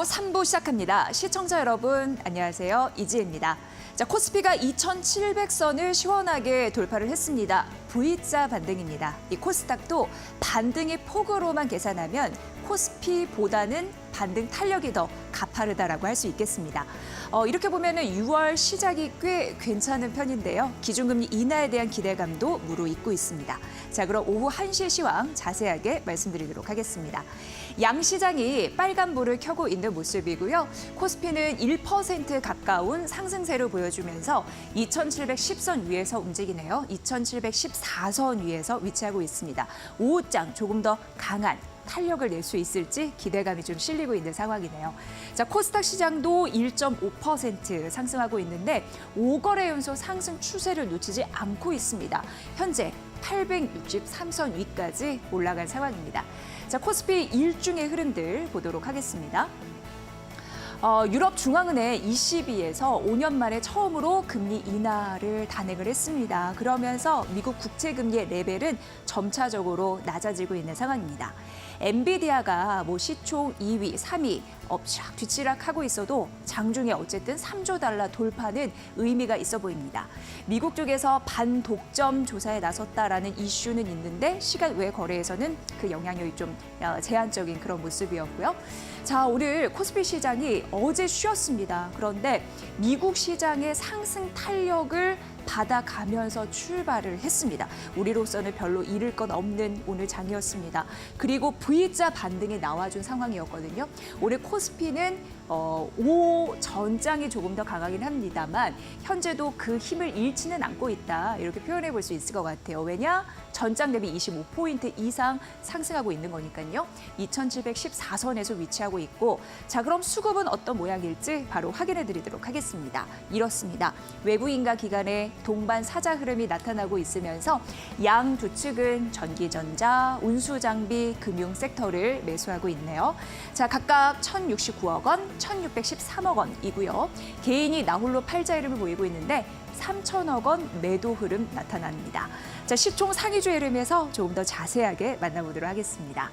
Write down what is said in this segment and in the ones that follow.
3부 시작합니다. 시청자 여러분, 안녕하세요. 이지혜입니다. 코스피가 2,700선을 시원하게 돌파를 했습니다. V자 반등입니다. 이 코스닥도 반등의 폭으로만 계산하면 코스피보다는 반등 탄력이 더 가파르다라고 할 수 있겠습니다. 이렇게 보면은 6월 시작이 꽤 괜찮은 편인데요. 기준금리 인하에 대한 기대감도 무르익고 있습니다. 자, 그럼 오후 1시 시황 자세하게 말씀드리도록 하겠습니다. 양시장이 빨간불을 켜고 있는 모습이고요. 코스피는 1% 가까운 상승세를 보여주면서 2,710선 위에서 움직이네요. 2,714선 위에서 위치하고 있습니다. 오후장 조금 더 강한 탄력을 낼 수 있을지 기대감이 좀 실리고 있는 상황이네요. 자, 코스닥 시장도 1.5% 상승하고 있는데 5거래 연속 상승 추세를 놓치지 않고 있습니다. 현재 863선 위까지 올라간 상황입니다. 자, 코스피 일중의 흐름들 보도록 하겠습니다. 유럽중앙은행 ECB에서 5년 만에 처음으로 금리 인하를 단행을 했습니다. 그러면서 미국 국채금리의 레벨은 점차적으로 낮아지고 있는 상황입니다. 엔비디아가 시총 2위, 3위 엎치락 뒤치락 하고 있어도 장중에 어쨌든 3조 달러 돌파는 의미가 있어 보입니다. 미국 쪽에서 반독점 조사에 나섰다라는 이슈는 있는데 시간 외 거래에서는 그 영향력이 좀 제한적인 그런 모습이었고요. 자, 오늘 코스피 시장이 어제 쉬었습니다. 그런데 미국 시장의 상승 탄력을 받아가면서 출발을 했습니다. 우리로서는 별로 잃을 건 없는 오늘 장이었습니다. 그리고 V자 반등이 나와준 상황이었거든요. 오늘 코스피는 5 전장이 조금 더 강하긴 합니다만 현재도 그 힘을 잃지는 않고 있다. 이렇게 표현해 볼 수 있을 것 같아요. 왜냐? 전장 대비 25포인트 이상 상승하고 있는 거니까요. 2,714선에서 위치하고 있고 자, 그럼 수급은 어떤 모양일지 바로 확인해 드리도록 하겠습니다. 이렇습니다. 외부인과 기관의 동반 사자 흐름이 나타나고 있으면서 양 두 측은 전기전자, 운수장비, 금융 섹터를 매수하고 있네요. 자, 각각 1,069억 원, 1,613억 원이고요. 개인이 나홀로 팔자 흐름을 보이고 있는데 3천억 원 매도 흐름 나타납니다. 자, 시총 상위주 흐름에서 조금 더 자세하게 만나보도록 하겠습니다.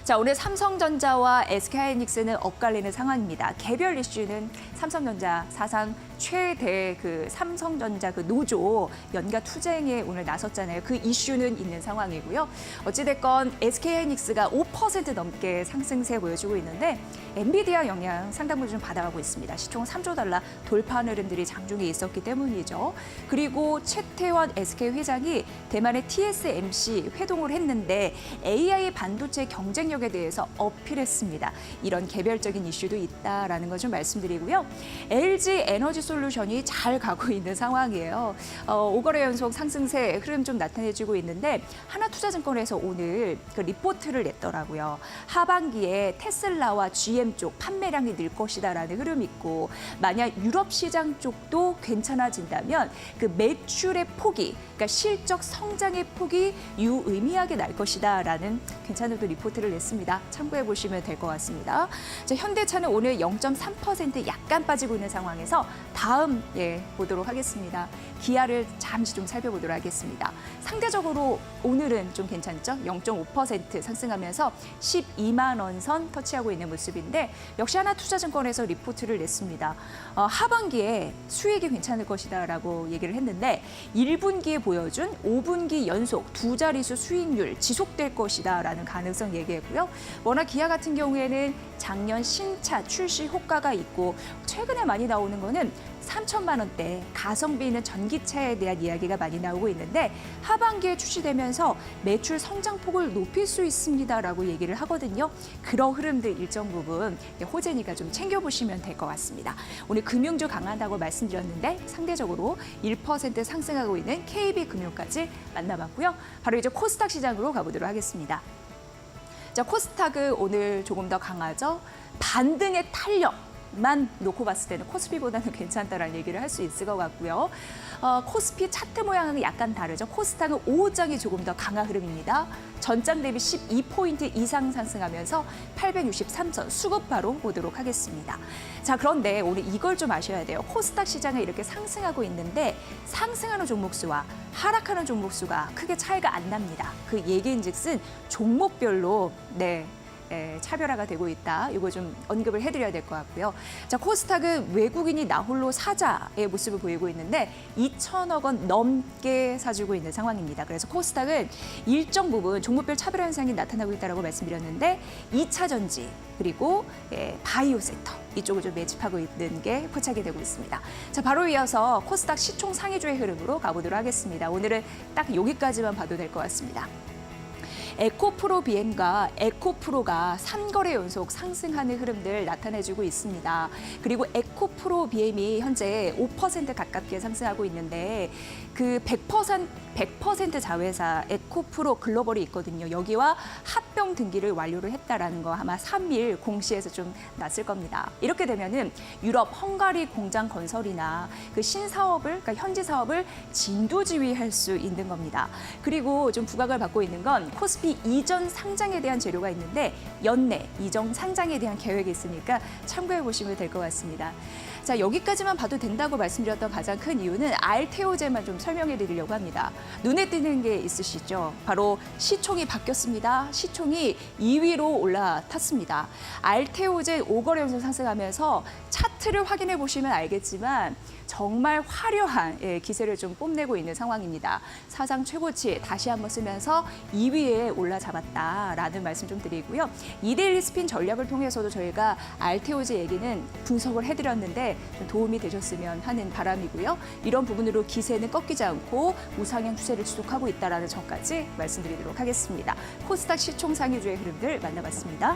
자, 오늘 삼성전자와 SK하이닉스는 엇갈리는 상황입니다. 개별 이슈는 삼성전자 사상 최대 삼성전자 노조 연가 투쟁에 오늘 나섰잖아요. 그 이슈는 있는 상황이고요. 어찌됐건 SK하이닉스가 5% 넘게 상승세 보여주고 있는데 엔비디아 영향 상당 부분 좀 받아가고 있습니다. 시총 3조 달러 돌파하는 흐름들이 장중에 있었기 때문이죠. 그리고 최태원 SK 회장이 대만의 TSMC 회동을 했는데 AI 반도체 경쟁력에 대해서 어필했습니다. 이런 개별적인 이슈도 있다라는 걸 좀 말씀드리고요. LG 에너지 솔루션이 잘 가고 있는 상황이에요. 5거래 연속 상승세 흐름 좀 나타내주고 있는데 하나투자증권에서 오늘 리포트를 냈더라고요. 하반기에 테슬라와 GM 쪽 판매량이 늘 것이다라는 흐름이 있고 만약 유럽 시장 쪽도 괜찮아진다면 그 매출의 폭이 그러니까 실적 성장의 폭이 유의미하게 날 것이다라는 괜찮은 또 리포트를 냈습니다. 참고해 보시면 될 것 같습니다. 자, 현대차는 오늘 0.3% 약간 빠지고 있는 상황에서 다음 보도록 하겠습니다. 기아를 잠시 좀 살펴보도록 하겠습니다. 상대적으로 오늘은 좀 괜찮죠? 0.5% 상승하면서 12만 원 선 터치하고 있는 모습인데 역시 하나투자증권에서 리포트를 냈습니다. 하반기에 수익이 괜찮을 것이다라고 얘기를 했는데 1분기에 보여준 5분기 연속 두 자릿수 수익률 지속될 것이다라는 가능성 얘기했고요. 워낙 기아 같은 경우에는 작년 신차 출시 효과가 있고 최근에 많이 나오는 거는 3천만 원대 가성비 있는 전기차에 대한 이야기가 많이 나오고 있는데 하반기에 출시되면서 매출 성장폭을 높일 수 있습니다라고 얘기를 하거든요. 그런 흐름들 일정 부분 호재니까 좀 챙겨보시면 될 것 같습니다. 오늘 금융주 강하다고 말씀드렸는데 상대적으로 1% 상승하고 있는 KB금융까지 만나봤고요. 바로 이제 코스닥 시장으로 가보도록 하겠습니다. 자, 코스닥은 오늘 조금 더 강하죠. 반등의 탄력만 놓고 봤을 때는 코스피보다는 괜찮다라는 얘기를 할 수 있을 것 같고요. 코스피 차트 모양은 약간 다르죠. 코스닥은 오후장이 조금 더 강한 흐름입니다. 전장 대비 12포인트 이상 상승하면서 863선 수급 바로 보도록 하겠습니다. 자, 그런데 오늘 이걸 좀 아셔야 돼요. 코스닥 시장에 이렇게 상승하고 있는데 상승하는 종목수와 하락하는 종목수가 크게 차이가 안 납니다. 그 얘기인즉슨 종목별로 차별화가 되고 있다. 이거 좀 언급을 해드려야 될 것 같고요. 자, 코스닥은 외국인이 나홀로 사자의 모습을 보이고 있는데 2천억 원 넘게 사주고 있는 상황입니다. 그래서 코스닥은 일정 부분 종목별 차별화 현상이 나타나고 있다고 말씀드렸는데 2차 전지 그리고 바이오 섹터 이쪽을 좀 매집하고 있는 게 포착이 되고 있습니다. 자, 바로 이어서 코스닥 시총 상위주의 흐름으로 가보도록 하겠습니다. 오늘은 딱 여기까지만 봐도 될 것 같습니다. 에코프로 BM과 에코프로가 3거래 연속 상승하는 흐름들 나타내주고 있습니다. 그리고 에코프로 BM이 현재 5% 가깝게 상승하고 있는데 그 100% 자회사 에코프로 글로벌이 있거든요. 여기와 합병 등기를 완료를 했다라는 거 아마 3일 공시에서 좀 났을 겁니다. 이렇게 되면은 유럽 헝가리 공장 건설이나 그 신사업을 그러니까 현지 사업을 진두지휘할 수 있는 겁니다. 그리고 좀 부각을 받고 있는 건 코스피 이전 상장에 대한 재료가 있는데 연내 이전 상장에 대한 계획이 있으니까 참고해 보시면 될 것 같습니다. 자, 여기까지만 봐도 된다고 말씀드렸던 가장 큰 이유는 알테오제만 좀 설명해 드리려고 합니다. 눈에 띄는 게 있으시죠? 바로 시총이 바뀌었습니다. 시총이 2위로 올라탔습니다. 알테오제 5거래 연속 상승하면서 차트를 확인해 보시면 알겠지만 정말 화려한 기세를 좀 뽐내고 있는 상황입니다. 사상 최고치 다시 한번 쓰면서 2위에 올라잡았다라는 말씀 좀 드리고요. 이데일리 스핀 전략을 통해서도 저희가 알테오제 얘기는 분석을 해드렸는데 좀 도움이 되셨으면 하는 바람이고요. 이런 부분으로 기세는 꺾이지 않고 우상향 추세를 지속하고 있다는 점까지 말씀드리도록 하겠습니다. 코스닥 시총 상위주의 흐름들 만나봤습니다.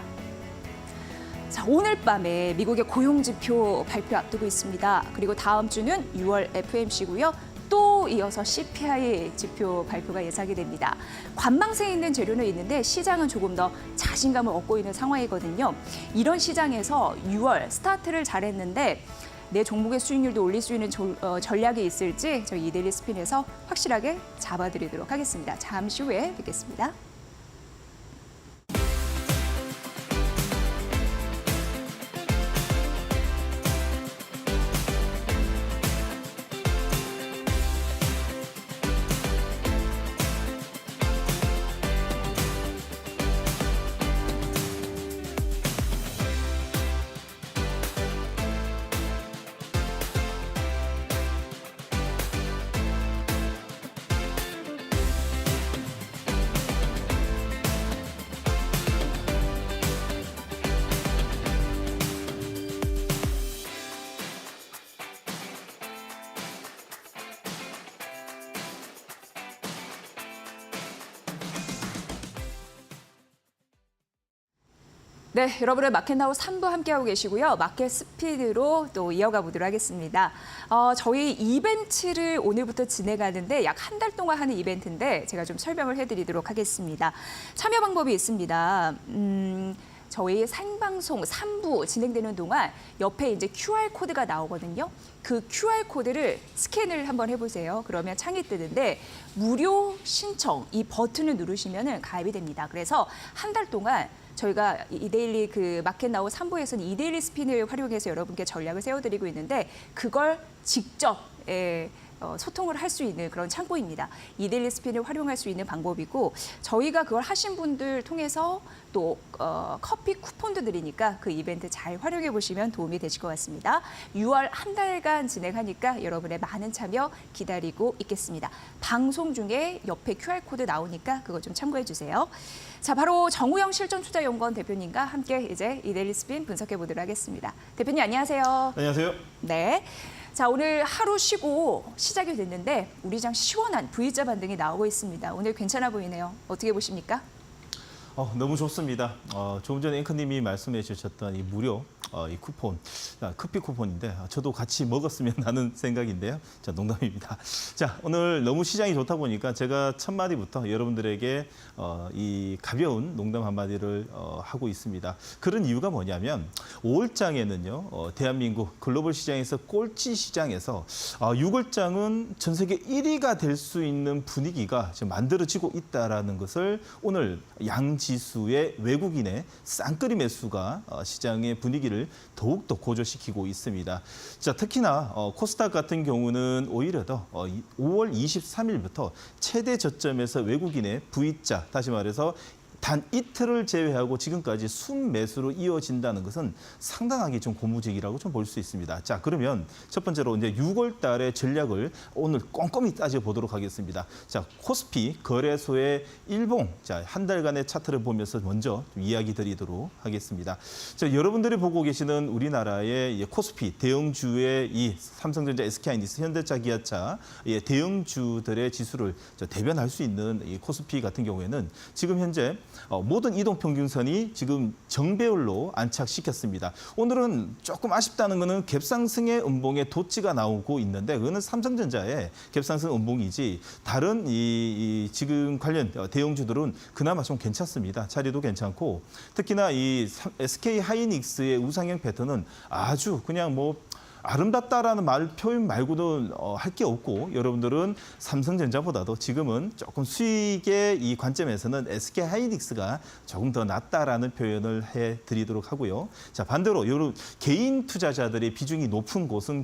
자, 오늘 밤에 미국의 고용지표 발표 앞두고 있습니다. 그리고 다음 주는 6월 FOMC고요. 또 이어서 CPI 지표 발표가 예상이 됩니다. 관망세에 있는 재료는 있는데 시장은 조금 더 자신감을 얻고 있는 상황이거든요. 이런 시장에서 6월 스타트를 잘했는데 내 종목의 수익률도 올릴 수 있는 전략이 있을지 저희 이데일리 스핀에서 확실하게 잡아드리도록 하겠습니다. 잠시 후에 뵙겠습니다. 네, 여러분의 마켓나우 3부 함께하고 계시고요. 마켓 스피드로 또 이어가 보도록 하겠습니다. 저희 이벤트를 오늘부터 진행하는데 약 한 달 동안 하는 이벤트인데 제가 좀 설명을 해드리도록 하겠습니다. 참여 방법이 있습니다. 저희 생방송 3부 진행되는 동안 옆에 이제 QR코드가 나오거든요. 그 QR코드를 스캔을 한번 해보세요. 그러면 창이 뜨는데 무료 신청 이 버튼을 누르시면 가입이 됩니다. 그래서 한 달 동안 저희가 이데일리 그 마켓나우 3부에서는 이데일리 스핀을 활용해서 여러분께 전략을 세워드리고 있는데 그걸 직접 소통을 할 수 있는 그런 창구입니다. 이데일리 스핀을 활용할 수 있는 방법이고 저희가 그걸 하신 분들 통해서 또 커피 쿠폰도 드리니까 그 이벤트 잘 활용해 보시면 도움이 되실 것 같습니다. 6월 한 달간 진행하니까 여러분의 많은 참여 기다리고 있겠습니다. 방송 중에 옆에 QR코드 나오니까 그거 좀 참고해 주세요. 자, 바로 정우영 실전투자연구원 대표님과 함께 이제 이데일리 스핀 분석해 보도록 하겠습니다. 대표님 안녕하세요. 안녕하세요. 네. 자, 오늘 하루 쉬고 시작이 됐는데 우리 장 시원한 V자 반등이 나오고 있습니다. 오늘 괜찮아 보이네요. 어떻게 보십니까? 너무 좋습니다. 조금 전에 앵커님이 말씀해 주셨던 이 무료 이 쿠폰, 커피 쿠폰인데 저도 같이 먹었으면 하는 생각인데요. 자, 농담입니다. 자, 오늘 너무 시장이 좋다 보니까 제가 첫 마디부터 여러분들에게 이 가벼운 농담 한마디를 하고 있습니다. 그런 이유가 뭐냐면 5월장에는요, 대한민국 글로벌 시장에서 꼴찌 시장에서 6월장은 전 세계 1위가 될 수 있는 분위기가 지금 만들어지고 있다는 것을 오늘 양지수의 외국인의 쌍끌이 매수가 시장의 분위기를 더욱더 고조시키고 있습니다. 자, 특히나 코스닥 같은 경우는 오히려 더 5월 23일부터 최대 저점에서 외국인의 V자, 다시 말해서 단 이틀을 제외하고 지금까지 순매수로 이어진다는 것은 상당하게 좀 고무적이라고 좀 볼 수 있습니다. 자, 그러면 첫 번째로 이제 6월 달의 전략을 오늘 꼼꼼히 따져보도록 하겠습니다. 자, 코스피 거래소의 일봉, 자, 한 달간의 차트를 보면서 먼저 좀 이야기 드리도록 하겠습니다. 자, 여러분들이 보고 계시는 우리나라의 코스피 대형주의 이 삼성전자, SK하이닉스, 현대차, 기아차 대형주들의 지수를 대변할 수 있는 이 코스피 같은 경우에는 지금 현재 모든 이동평균선이 지금 정배열로 안착시켰습니다. 오늘은 조금 아쉽다는 것은 갭상승의 음봉에 도치가 나오고 있는데 그거는 삼성전자의 갭상승 음봉이지 다른 이 지금 관련 대형주들은 그나마 좀 괜찮습니다. 자리도 괜찮고 특히나 이 SK하이닉스의 우상향 패턴은 아주 그냥 뭐 아름답다라는 표현 말고는 할 게 없고 여러분들은 삼성전자보다도 지금은 조금 수익의 이 관점에서는 SK하이닉스가 조금 더 낫다라는 표현을 해드리도록 하고요. 자, 반대로 여러분 개인 투자자들의 비중이 높은 곳은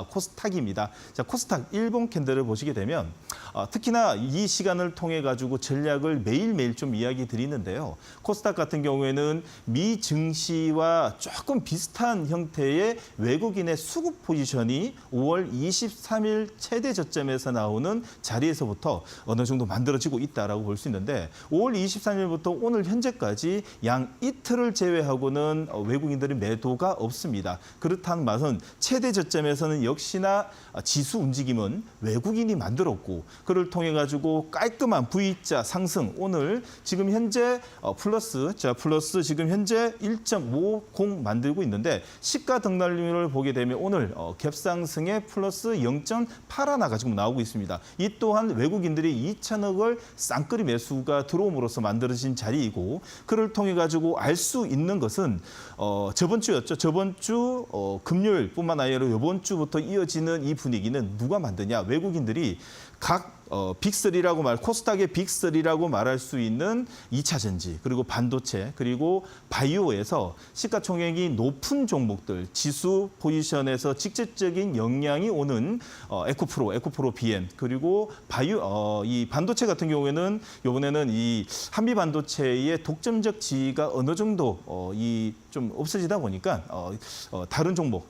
코스닥입니다. 자, 코스닥 일본 캔들을 보시게 되면 특히나 이 시간을 통해 가지고 전략을 매일매일 좀 이야기 드리는데요. 코스닥 같은 경우에는 미 증시와 조금 비슷한 형태의 외국인의 수급 포지션이 5월 23일 최대 저점에서 나오는 자리에서부터 어느 정도 만들어지고 있다라고 볼 수 있는데 5월 23일부터 오늘 현재까지 양 이틀을 제외하고는 외국인들의 매도가 없습니다. 그렇다는 말은 최대 저점에서는 역시나 지수 움직임은 외국인이 만들었고 그를 통해 가지고 깔끔한 V자 상승 오늘 지금 현재 플러스 지금 현재 1.50 만들고 있는데 시가 등락률을 보게 되면 오늘 갭상승에 플러스 0.81가 지금 나오고 있습니다. 이 또한 외국인들이 2천억을 쌍끌이 매수가 들어옴으로써 만들어진 자리이고 그를 통해 가지고 알 수 있는 것은 저번 주였죠. 저번 주 금요일뿐만 아니라 이번 주부터 이어지는 이 분위기는 누가 만드냐? 외국인들이 각 빅3라고 코스닥의 빅3라고 말할 수 있는 2차 전지, 그리고 반도체, 그리고 바이오에서 시가총액이 높은 종목들, 지수 포지션에서 직접적인 영향이 오는 에코프로 BM, 그리고 이 반도체 같은 경우에는 이번에는 이 한미 반도체의 독점적 지위가 어느 정도 좀 없어지다 보니까 다른 종목,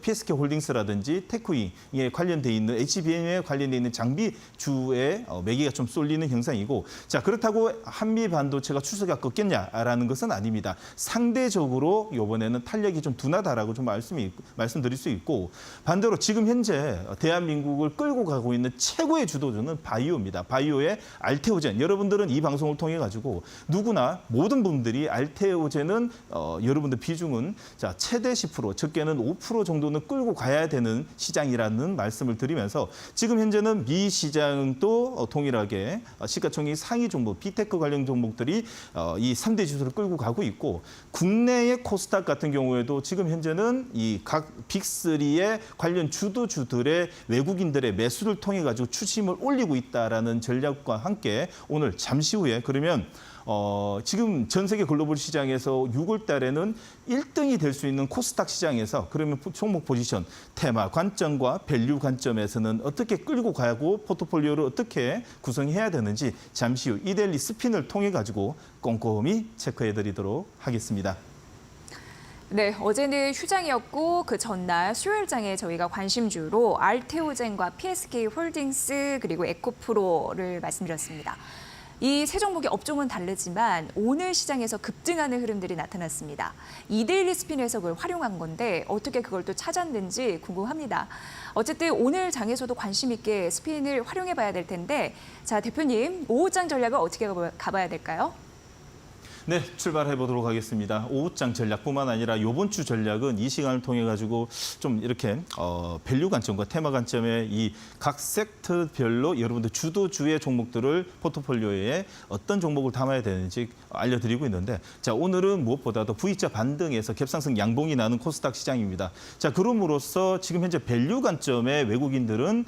PSK 홀딩스라든지 테크윙에 관련돼 있는 HBM에 관련돼 있는 장비주의 매기가 좀 쏠리는 현상이고 자 그렇다고 한미 반도체가 추세가 꺾였냐라는 것은 아닙니다. 상대적으로 이번에는 탄력이 좀 둔하다라고 좀 말씀드릴 수 있고 반대로 지금 현재 대한민국을 끌고 가고 있는 최고의 주도주는 바이오입니다. 바이오의 알테오젠 여러분들은 이 방송을 통해 가지고 누구나 모든 분들이 알테오젠은 여러분들 비중은 자 최대 10% 적게는 5% 정도는 끌고 가야 되는 시장이라는 말씀을 드리면서 지금 현재는 미 시장도 동일하게 시가총액 상위 종목, 빅테크 관련 종목들이 이 3대 지수를 끌고 가고 있고 국내의 코스닥 같은 경우에도 지금 현재는 이 각 빅3의 관련 주도주들의 외국인들의 매수를 통해 가지고 추심을 올리고 있다라는 전략과 함께 오늘 잠시 후에 그러면 지금 전 세계 글로벌 시장에서 6월 달에는 1등이 될 수 있는 코스닥 시장에서 그러면 종목 포지션, 테마, 관점과 밸류 관점에서는 어떻게 끌고 가고 포트폴리오를 어떻게 구성해야 되는지 잠시 후 이데일리 스핀을 통해 가지고 꼼꼼히 체크해 드리도록 하겠습니다. 네, 어제는 휴장이었고 그 전날 수요일장에 저희가 관심주로 알테오젠과 PSK 홀딩스 그리고 에코프로를 말씀드렸습니다. 이 세 종목의 업종은 다르지만 오늘 시장에서 급등하는 흐름들이 나타났습니다. 이데일리 스핀 해석을 활용한 건데 어떻게 그걸 또 찾았는지 궁금합니다. 어쨌든 오늘 장에서도 관심 있게 스핀을 활용해 봐야 될 텐데 자 대표님 오후장 전략을 어떻게 가봐야 될까요? 네, 출발해 보도록 하겠습니다. 오후장 전략뿐만 아니라 이번 주 전략은 이 시간을 통해 가지고 좀 이렇게 밸류 관점과 테마 관점의 이 각 섹터별로 여러분들 주도주의 종목들을 포트폴리오에 어떤 종목을 담아야 되는지 알려드리고 있는데 자 오늘은 무엇보다도 V자 반등에서 갭상승 양봉이 나는 코스닥 시장입니다. 자 그럼으로써 지금 현재 밸류 관점의 외국인들은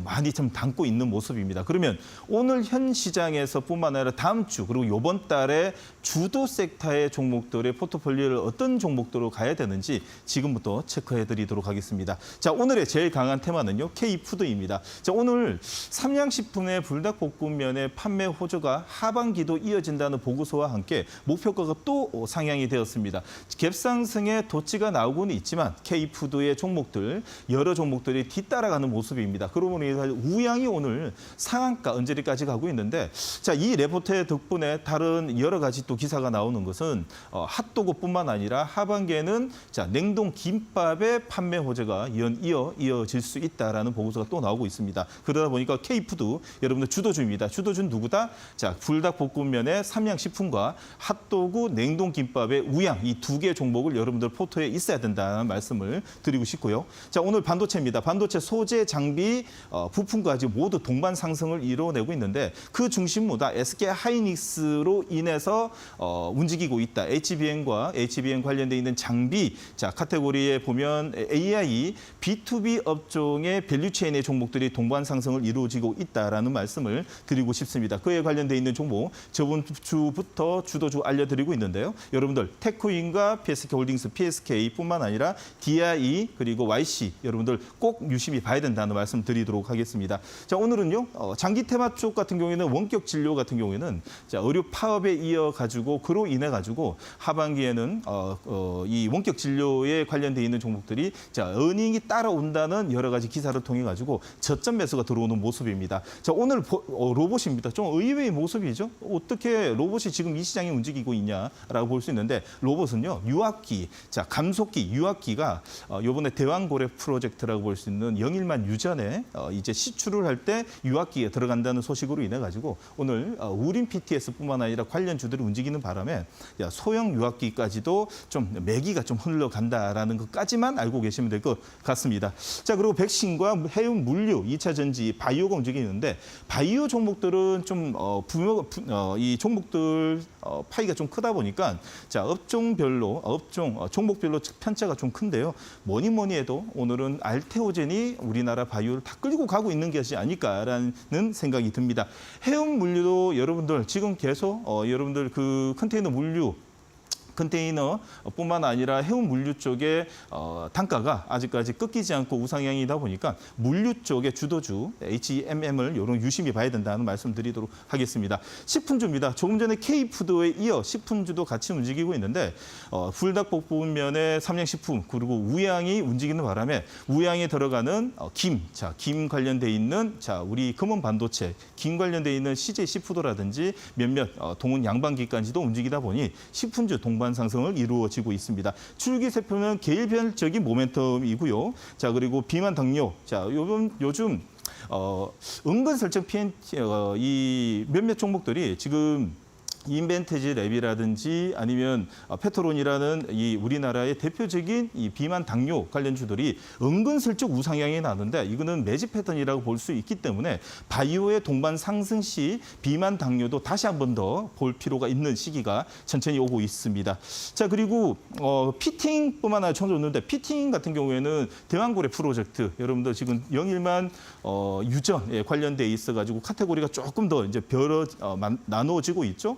많이 좀 담고 있는 모습입니다. 그러면 오늘 현 시장에서뿐만 아니라 다음 주 그리고 이번 달에 주도 섹터의 종목들의 포트폴리오를 어떤 종목들로 가야 되는지 지금부터 체크해드리도록 하겠습니다. 자, 오늘의 제일 강한 테마는요, K푸드입니다. 자, 오늘 삼양식품의 불닭볶음면의 판매 호조가 하반기도 이어진다는 보고서와 함께 목표가가 또 상향이 되었습니다. 갭상승의 도치가 나오고는 있지만 K푸드의 종목들, 여러 종목들이 뒤따라가는 모습입니다. 그러므로 인해서 우양이 오늘 상한가 언저리까지 가고 있는데, 자, 이 레포트의 덕분에 다른 여러 가지 또 기사가 나오는 것은 핫도그뿐만 아니라 하반기에는 자, 냉동 김밥의 판매 호재가 이어질 수 있다라는 보고서가 또 나오고 있습니다. 그러다 보니까 K푸드 여러분들 주도주입니다. 주도주는 누구다? 자, 불닭볶음면의 삼양식품과 핫도그, 냉동 김밥의 우양, 이 두 개 종목을 여러분들 포트에 있어야 된다는 말씀을 드리고 싶고요. 자, 오늘 반도체입니다. 반도체 소재, 장비, 부품까지 모두 동반 상승을 이뤄내고 있는데 그 중심보다 SK 하이닉스로 인해서 움직이고 있다. HBM과 HBM 관련돼 있는 장비, 자, 카테고리에 보면 AI, B2B 업종의 밸류체인의 종목들이 동반 상승을 이루어지고 있다라는 말씀을 드리고 싶습니다. 그에 관련돼 있는 종목 저번 주부터 주도주 알려드리고 있는데요. 여러분들 테크윈과 PSK홀딩스, PSK뿐만 아니라 DIE 그리고 YC 여러분들 꼭 유심히 봐야 된다는 말씀 드리도록 하겠습니다. 자, 오늘은요, 장기 테마 쪽 같은 경우에는 원격 진료 같은 경우에는 자, 의료 파업에 이어 가지고 그로 인해 가지고 하반기에는 이 원격 진료에 관련돼 있는 종목들이 자, 어닝이 따라온다는 여러 가지 기사를 통해 가지고 저점 매수가 들어오는 모습입니다. 자, 오늘 로봇입니다. 좀 의외의 모습이죠. 어떻게 로봇이 지금 이 시장에 움직이고 있냐라고 볼 수 있는데, 로봇은요, 유압기, 자, 감속기, 유압기가 이번에 대왕고래 프로젝트라고 볼 수 있는 영일만 유전에 이제 시추를 할 때 유압기에 들어간다는 소식으로 인해 가지고 오늘 우린 PTS뿐만 아니라 관련 주들이 움직이는 바람에 소형 유압기까지도 좀 매기가 좀 흘러간다라는 것까지만 알고 계시면 될 것 같습니다. 자, 그리고 백신과 해운 물류, 2차 전지, 바이오가 움직이는데 바이오 종목들은 좀 이 종목들 파이가 좀 크다 보니까 자, 업종별로 종목별로 편차가 좀 큰데요. 뭐니 해도 오늘은 알테오젠이 우리나라 바이오를 다 끌고 가고 있는 것이 아닐까라는 생각이 듭니다. 해운 물류도 여러분들 지금 계속 여러분들 그 컨테이너뿐만 아니라 해운 물류 쪽에 단가가 아직까지 꺾이지 않고 우상향이다 보니까 물류 쪽의 주도주 HMM을 이런 유심히 봐야 된다는 말씀드리도록 하겠습니다. 식품주입니다. 조금 전에 K푸드에 이어 식품주도 같이 움직이고 있는데 불닭볶음면의 삼양식품 그리고 우양이 움직이는 바람에 우양에 들어가는 김 관련돼 있는 자, 우리 금원 반도체, 김 관련돼 있는 CJ 시푸드라든지 몇몇 동원 양반기까지도 움직이다 보니 식품주 동반 상승을 이루어지고 있습니다. 줄기세포는 계열적인 모멘텀이고요. 자, 그리고 비만 당뇨. 자, 요즘 은근슬쩍 이 몇몇 종목들이 지금 인벤테지 랩이라든지 아니면 페트론이라는 이 우리나라의 대표적인 이 비만 당뇨 관련주들이 은근슬쩍 우상향이 나는데 이거는 매집 패턴이라고 볼 수 있기 때문에 바이오의 동반 상승 시 비만 당뇨도 다시 한 번 더 볼 필요가 있는 시기가 천천히 오고 있습니다. 자, 그리고 피팅뿐만 아니라 줬는데 피팅 같은 경우에는 대왕고래 프로젝트 여러분들 지금 영일만 유전에 관련돼 있어가지고 카테고리가 조금 더 이제 나누어지고 있죠.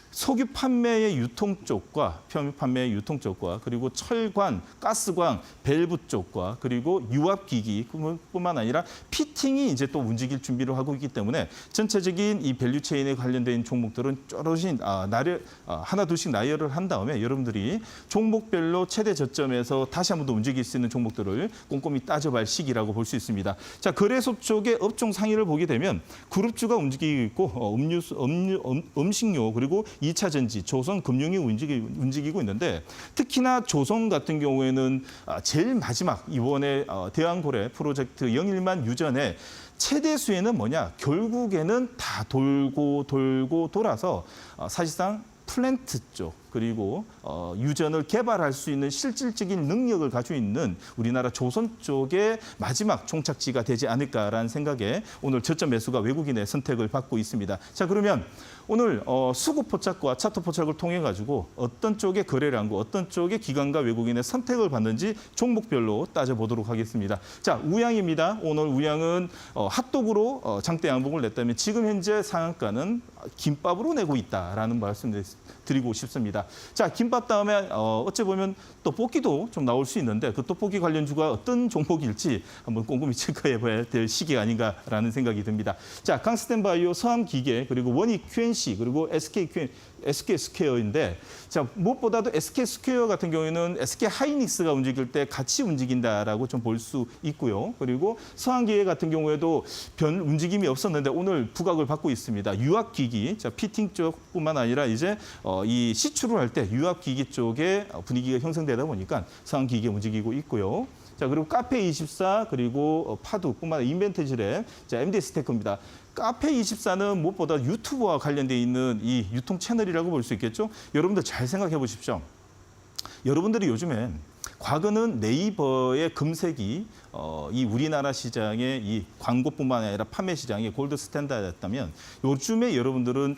석유 판매의 유통 쪽과 평유 판매의 유통 쪽과 그리고 철관, 가스광, 밸브 쪽과 그리고 유압기기 뿐만 아니라 피팅이 이제 또 움직일 준비를 하고 있기 때문에 전체적인 이 밸류체인에 관련된 종목들은 쪼르신 하나 둘씩 나열을 한 다음에 여러분들이 종목별로 최대 저점에서 다시 한 번 더 움직일 수 있는 종목들을 꼼꼼히 따져볼 시기라고 볼 수 있습니다. 자, 거래소 쪽의 업종 상위를 보게 되면 그룹주가 움직이고 있고 음식료 그리고 2차 전지, 조선 금융이 움직이고 있는데 특히나 조선 같은 경우에는 제일 마지막 이번에 대왕고래 프로젝트 영일만 유전에 최대 수혜는 뭐냐? 결국에는 다 돌고 돌아서 사실상 플랜트 쪽 그리고 유전을 개발할 수 있는 실질적인 능력을 가지고 있는 우리나라 조선 쪽의 마지막 종착지가 되지 않을까라는 생각에 오늘 저점 매수가 외국인의 선택을 받고 있습니다. 자, 그러면 오늘 수급 포착과 차트 포착을 통해 가지고 어떤 쪽에 거래를 한 거, 어떤 쪽에 기관과 외국인의 선택을 받는지 종목별로 따져보도록 하겠습니다. 자, 우양입니다. 오늘 우양은 핫도그로 장대 양봉을 냈다면 지금 현재 상한가는 김밥으로 내고 있다라는 말씀 드리고 싶습니다. 자, 김밥 다음에 어찌 보면 떡볶이도 좀 나올 수 있는데 그 떡볶이 관련주가 어떤 종목일지 한번 꼼꼼히 체크해 봐야 될 시기가 아닌가라는 생각이 듭니다. 자, 강스텐바이오, 서암기계, 그리고 원익 QNC, 그리고 SK 스퀘어인데, 자, 무엇보다도 SK 스퀘어 같은 경우에는 SK 하이닉스가 움직일 때 같이 움직인다라고 좀 볼 수 있고요. 그리고 서암기계 같은 경우에도 별 움직임이 없었는데 오늘 부각을 받고 있습니다. 유압기기, 자, 피팅 쪽뿐만 아니라 이제 이 시추를 할 때 유압기기 쪽에 분위기가 형성되다 보니까 서암기계 움직이고 있고요. 자, 그리고 카페24, 그리고 파두뿐만 아니라 인벤트지랩, 자, MD스테크입니다. 카페24는 무엇보다 유튜브와 관련돼 있는 이 유통 채널이라고 볼 수 있겠죠. 여러분들 잘 생각해 보십시오. 여러분들이 요즘엔 과거는 네이버의 검색이 이 우리나라 시장의 이 광고뿐만 아니라 판매 시장의 골드 스탠다드였다면 요즘에 여러분들은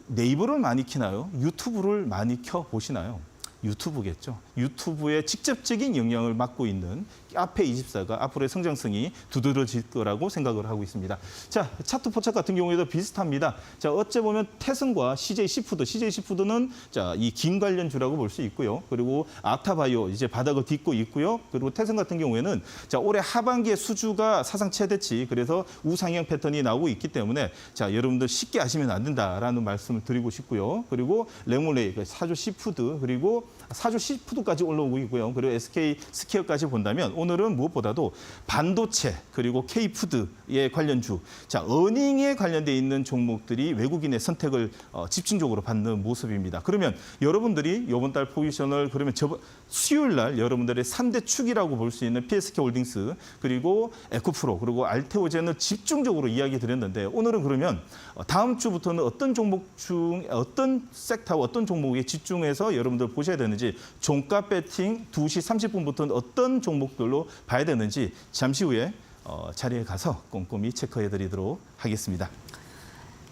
네이버를 많이 키나요? 유튜브를 많이 켜 보시나요? 유튜브겠죠. 유튜브에 직접적인 영향을 맡고 있는 카페24가 앞으로의 성장성이 두드러질 거라고 생각을 하고 있습니다. 자, 차트 포착 같은 경우에도 비슷합니다. 자, 어째 보면 태승과 CJ 시푸드는 자, 이 긴 관련주라고 볼 수 있고요. 그리고 아타바이오 이제 바닥을 딛고 있고요. 그리고 태승 같은 경우에는 자, 올해 하반기에 수주가 사상 최대치, 그래서 우상향 패턴이 나오고 있기 때문에 자, 여러분들 쉽게 아시면 안 된다라는 말씀을 드리고 싶고요. 그리고 레몬레이, 사조 시푸드, 그리고 사조 시푸드까지 올라오고 있고요. 그리고 SK 스퀘어까지 본다면 오늘은 무엇보다도 반도체 그리고 K푸드의 관련주, 자, 어닝에 관련돼 있는 종목들이 외국인의 선택을 집중적으로 받는 모습입니다. 그러면 여러분들이 이번 달 포지션을 그러면 수요일 날 여러분들의 3대 축이라고 볼 수 있는 PSK 홀딩스, 그리고 에코프로, 그리고 알테오젠을 집중적으로 이야기 드렸는데 오늘은 그러면 다음 주부터는 어떤 종목 중 어떤 섹터와 어떤 종목에 집중해서 여러분들 보셔야 되는지, 종가 배팅 2시 30분부터는 어떤 종목들로 봐야 되는지 잠시 후에 자리에 가서 꼼꼼히 체크해 드리도록 하겠습니다.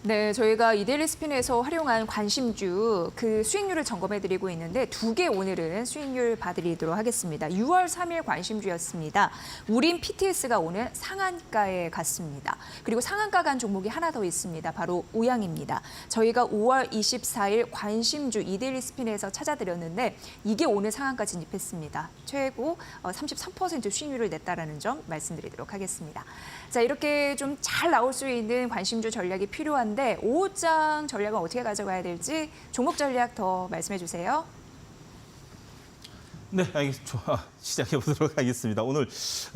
네, 저희가 이데일리 스핀에서 활용한 관심주 그 수익률을 점검해드리고 있는데 두 개 오늘은 수익률 봐드리도록 하겠습니다. 6월 3일 관심주였습니다. 우린 PTS가 오늘 상한가에 갔습니다. 그리고 상한가 간 종목이 하나 더 있습니다. 바로 우양입니다. 저희가 5월 24일 관심주 이데일리 스핀에서 찾아드렸는데 이게 오늘 상한가 진입했습니다. 최고 33% 수익률을 냈다라는 점 말씀드리도록 하겠습니다. 자, 이렇게 좀 잘 나올 수 있는 관심주 전략이 필요한데 5장 전략은 어떻게 가져가야 될지 종목 전략 더 말씀해 주세요. 네, 알겠습니다. 시작해 보도록 하겠습니다. 오늘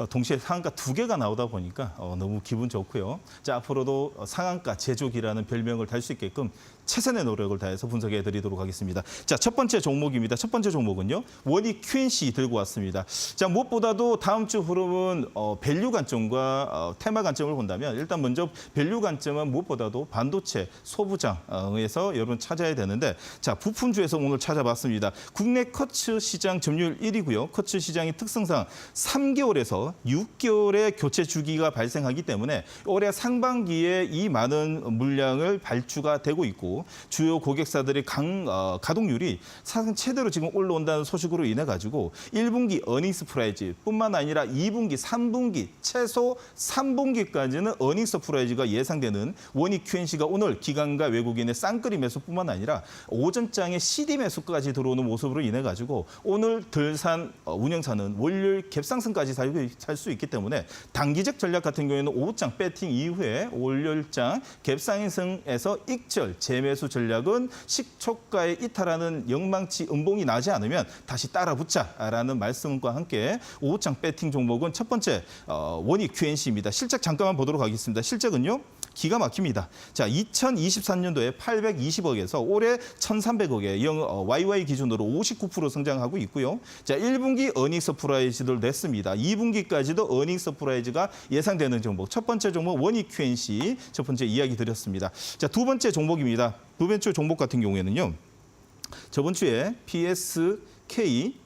동시에 상한가 2개가 나오다 보니까 너무 기분 좋고요. 자, 앞으로도 상한가 제조기라는 별명을 달 수 있게끔 최선의 노력을 다해서 분석해 드리도록 하겠습니다. 자, 첫 번째 종목입니다. 첫 번째 종목은요, 원익 QNC 들고 왔습니다. 자, 무엇보다도 다음 주 흐름은 밸류 관점과 테마 관점을 본다면 일단 먼저 밸류 관점은 무엇보다도 반도체 소부장에서 여러분 찾아야 되는데, 자, 부품주에서 오늘 찾아봤습니다. 국내 커츠 시장 점유율 1위고요. 커츠 시장의 특성상 3개월에서 6개월의 교체 주기가 발생하기 때문에 올해 상반기에 이 많은 물량을 발주가 되고 있고 주요 고객사들의 가동률이 사상 최대로 지금 올라온다는 소식으로 인해 가지고 1분기 어닝 서프라이즈뿐만 아니라 2분기, 3분기, 최소 3분기까지는 어닝 서프라이즈가 예상되는 원익 QNC가 오늘 기관과 외국인의 쌍끌이 매수뿐만 아니라 오전장에 CD 매수까지 들어오는 모습으로 인해 가지고 오늘 들산 운영사는 월요일 갭상승까지 살 수 있기 때문에 단기적 전략 같은 경우에는 오후장 배팅 이후에 월요일장 갭상승에서 익절 재매수 전략은 시초가에 이탈하는 영망치 음봉이 나지 않으면 다시 따라붙자라는 말씀과 함께 오후장 배팅 종목은 첫 번째 원익 QNC입니다. 실적 잠깐만 보도록 하겠습니다. 실적은요, 기가 막힙니다. 자, 2023년도에 820억에서 올해 1,300억에 YY 기준으로 59% 성장하고 있고요. 자, 1분기 어닝 서프라이즈를 냈습니다. 2분기까지도 어닝 서프라이즈가 예상되는 종목. 첫 번째 종목 원익 QNC 첫 번째 이야기 드렸습니다. 자, 두 번째 종목입니다. 두 번째 종목 같은 경우에는요, 저번 주에 PSK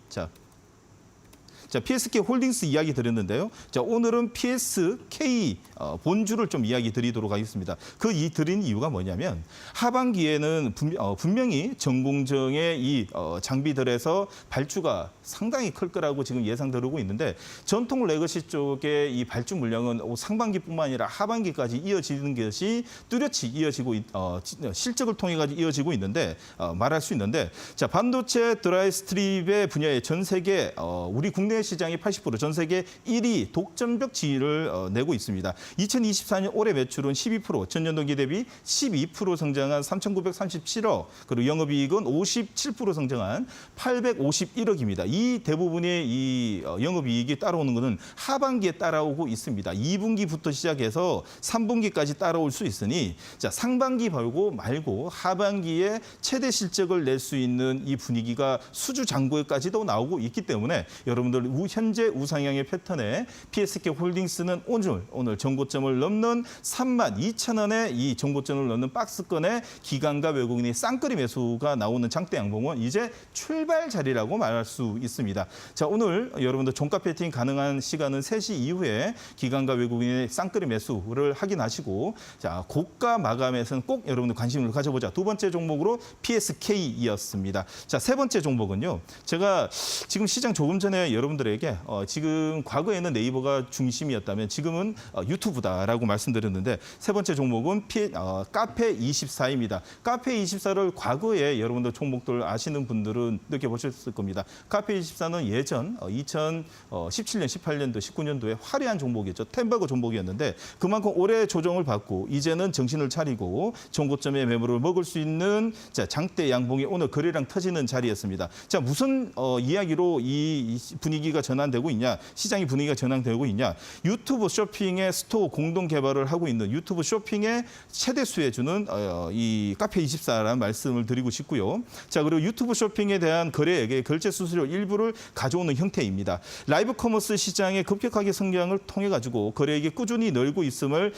자, PSK 홀딩스 이야기 드렸는데요. 자, 오늘은 PSK 본주를 좀 이야기 드리도록 하겠습니다. 이 드린 이유가 뭐냐면 하반기에는 분명히 전공정의 이 장비들에서 발주가 상당히 클 거라고 지금 예상되고 있는데 전통 레거시 쪽의 이 발주 물량은 상반기뿐만 아니라 하반기까지 이어지는 것이 뚜렷이 이어지고 실적을 통해 가지고 이어지고 있는데 말할 수 있는데 자, 반도체 드라이 스트립의 분야에 전 세계 우리 국내 시장이 80%, 전 세계 1위 독점적 지위를 내고 있습니다. 2024년 올해 매출은 12%, 전년 동기 대비 12% 성장한 3,937억, 그리고 영업이익은 57% 성장한 851억입니다. 이 대부분의 이 영업이익이 따라오는 것은 하반기에 따라오고 있습니다. 2분기부터 시작해서 3분기까지 따라올 수 있으니 자, 상반기 말고 하반기에 최대 실적을 낼 수 있는 이 분위기가 수주장고에까지도 나오고 있기 때문에 여러분들 현재 우상향의 패턴에 PSK 홀딩스는 오늘 정고점을 넘는 32,000원의 이 정고점을 넘는 박스권의 기관과 외국인의 쌍끌이 매수가 나오는 장대 양봉은 이제 출발 자리라고 말할 수 있습니다. 자, 오늘 여러분들 종가 배팅 가능한 시간은 3시 이후에 기관과 외국인의 쌍끌이 매수를 확인하시고 자, 고가 마감에서는 꼭 여러분들 관심을 가져보자. 두 번째 종목으로 PSK이었습니다. 자, 세 번째 종목은요. 제가 지금 시장 조금 전에 여러분들에게 지금 과거에는 네이버가 중심이었다면 지금은 유튜브다라고 말씀드렸는데 세 번째 종목은 카페24입니다. 카페24를 과거에 여러분들 종목들 아시는 분들은 느껴보셨을 겁니다. 카페24는 예전 2017년, 18년도, 19년도에 화려한 종목이었죠. 템버거 종목이었는데 그만큼 오래 조정을 받고 이제는 정신을 차리고 정고점의 매물을 먹을 수 있는 자, 장대 양봉이 오늘 거래량 터지는 자리였습니다. 자, 무슨 이야기로 이 분위기가 전환되고 있냐, 시장의 분위기가 전환되고 있냐, 유튜브 쇼핑의 스토어 공동 개발을 하고 있는 유튜브 쇼핑의 최대 수혜주는 이 카페24라는 말씀을 드리고 싶고요. 자, 그리고 유튜브 쇼핑에 대한 거래액의 결제 수수료 일부를 가져오는 형태입니다. 라이브 커머스 시장의 급격하게 성장을 통해 가지고 거래액이 꾸준히 늘고 있음을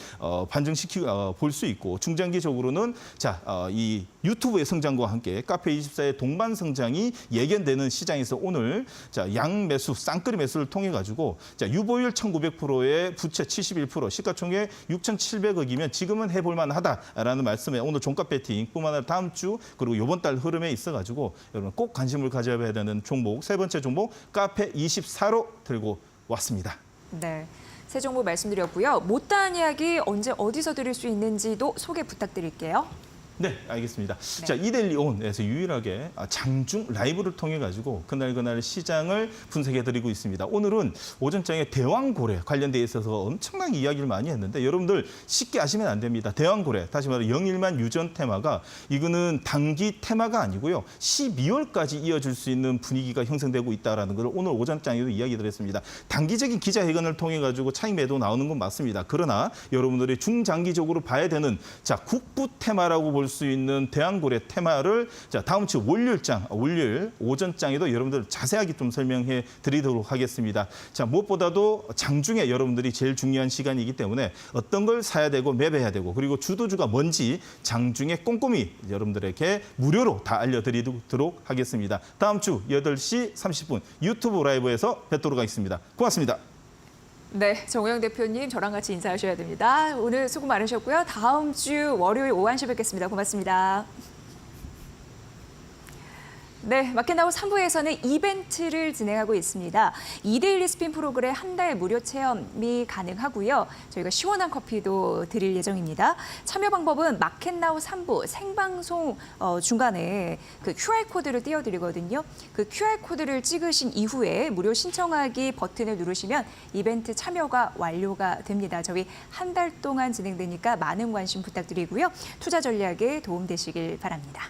볼 수 있고 중장기적으로는 자, 이 유튜브의 성장과 함께 카페24의 동반 성장이 예견되는 시장에서 오늘 자, 양매수, 쌍끌이 매수를 통해 가지고 자, 유보율 1,900%의 부채 71%, 시가총액 6,700억이면 지금은 해볼 만하다라는 말씀에 오늘 종가 배팅뿐만 아니라 다음 주 그리고 이번 달 흐름에 있어 가지고 여러분 꼭 관심을 가져야 되는 종목 세 번째 종목 카페24로 들고 왔습니다. 네. 새 종목 말씀드렸고요. 못다한 이야기 언제 어디서 들을 수 있는지도 소개 부탁드릴게요. 네, 알겠습니다. 네. 자, 이데일리온에서 유일하게 장중 라이브를 통해 가지고 그날 시장을 분석해드리고 있습니다. 오늘은 오전장에 대왕고래 관련돼 있어서 엄청나게 이야기를 많이 했는데 여러분들 쉽게 아시면 안 됩니다. 대왕고래, 다시 말해 영일만 유전 테마가 이거는 단기 테마가 아니고요. 12월까지 이어질 수 있는 분위기가 형성되고 있다는 걸 오늘 오전장에도 이야기 드렸습니다. 단기적인 기자회견을 통해 가지고 차익 매도 나오는 건 맞습니다. 그러나 여러분들이 중장기적으로 봐야 되는 자, 국부 테마라고 볼 수 있는 대왕고래 테마를 자, 다음 주 월요일 오전장에도 여러분들 자세하게 좀 설명해 드리도록 하겠습니다. 자, 무엇보다도 장중에 여러분들이 제일 중요한 시간이기 때문에 어떤 걸 사야 되고 매매해야 되고 그리고 주도주가 뭔지 장중에 꼼꼼히 여러분들에게 무료로 다 알려드리도록 하겠습니다. 다음 주 8시 30분 유튜브 라이브에서 뵙도록 하겠습니다. 고맙습니다. 네, 정우영 대표님 저랑 같이 인사하셔야 됩니다. 오늘 수고 많으셨고요. 다음 주 월요일 오후 1시 뵙겠습니다. 고맙습니다. 네, 마켓나우 3부에서는 이벤트를 진행하고 있습니다. 이데일리 스핀 프로그램 한 달 무료 체험이 가능하고요. 저희가 시원한 커피도 드릴 예정입니다. 참여 방법은 마켓나우 3부 생방송 중간에 그 QR코드를 띄워드리거든요. 그 QR코드를 찍으신 이후에 무료 신청하기 버튼을 누르시면 이벤트 참여가 완료가 됩니다. 저희 한 달 동안 진행되니까 많은 관심 부탁드리고요. 투자 전략에 도움되시길 바랍니다.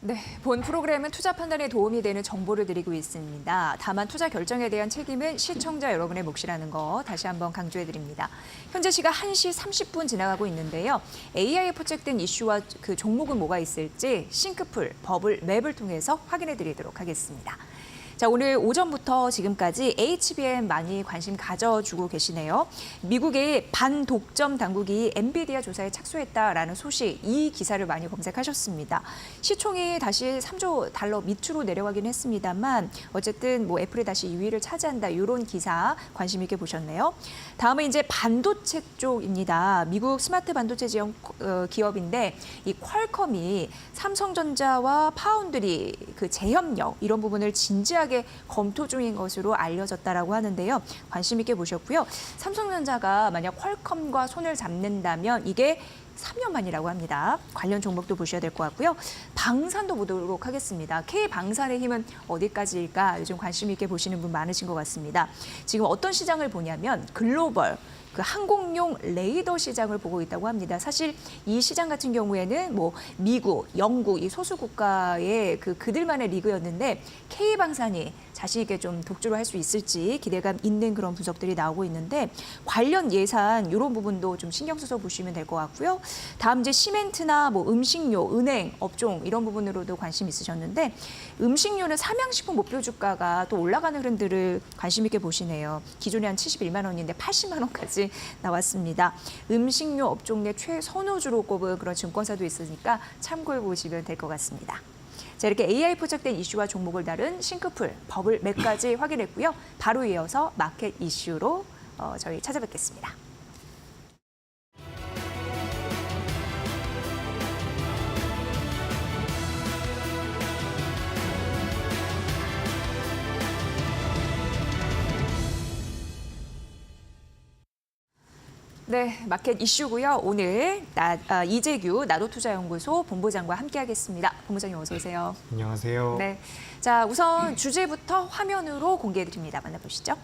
네, 본 프로그램은 투자 판단에 도움이 되는 정보를 드리고 있습니다. 다만 투자 결정에 대한 책임은 시청자 여러분의 몫이라는 거 다시 한번 강조해 드립니다. 현재 시각 1시 30분 지나가고 있는데요. AI에 포착된 이슈와 그 종목은 뭐가 있을지 싱크풀, 버블, 맵을 통해서 확인해 드리도록 하겠습니다. 자, 오늘 오전부터 지금까지 HBM 많이 관심 가져주고 계시네요. 미국의 반독점 당국이 엔비디아 조사에 착수했다라는 소식, 이 기사를 많이 검색하셨습니다. 시총이 다시 3조 달러 밑으로 내려가긴 했습니다만 어쨌든 뭐 애플이 다시 2위를 차지한다, 이런 기사 관심 있게 보셨네요. 다음은 이제 반도체 쪽입니다. 미국 스마트 반도체 지역 기업인데 이 퀄컴이 삼성전자와 파운드리 그 재협력 이런 부분을 진지하게 검토 중인 것으로 알려졌다라고 하는데요. 관심 있게 보셨고요. 삼성전자가 만약 퀄컴과 손을 잡는다면 이게 3년 만이라고 합니다. 관련 종목도 보셔야 될 것 같고요. 방산도 보도록 하겠습니다. K방산의 힘은 어디까지일까 요즘 관심 있게 보시는 분 많으신 것 같습니다. 지금 어떤 시장을 보냐면 글로벌, 그 항공용 레이더 시장을 보고 있다고 합니다. 사실 이 시장 같은 경우에는 뭐 미국, 영국 이 소수 국가의 그들만의 리그였는데 K방산이 자신 있게 좀 독주를 할 수 있을지 기대감 있는 그런 분석들이 나오고 있는데 관련 예산 이런 부분도 좀 신경 써서 보시면 될 것 같고요. 다음 이제 시멘트나 뭐 음식료, 은행, 업종 이런 부분으로도 관심 있으셨는데 음식료는 삼양식품 목표 주가가 또 올라가는 흐름들을 관심 있게 보시네요. 기존에 한 71만 원인데 80만 원까지 나왔습니다. 음식료 업종 내 최선호주로 꼽은 그런 증권사도 있으니까 참고해 보시면 될 것 같습니다. 자, 이렇게 AI 포착된 이슈와 종목을 다룬 싱크풀, 버블, 맵까지 확인했고요. 바로 이어서 마켓 이슈로 저희 찾아뵙겠습니다. 네, 마켓 이슈고요. 오늘 이재규 나도투자연구소 본부장과 함께하겠습니다. 본부장님 어서 오세요. 안녕하세요. 네, 자 우선 주제부터 화면으로 공개해드립니다. 만나보시죠.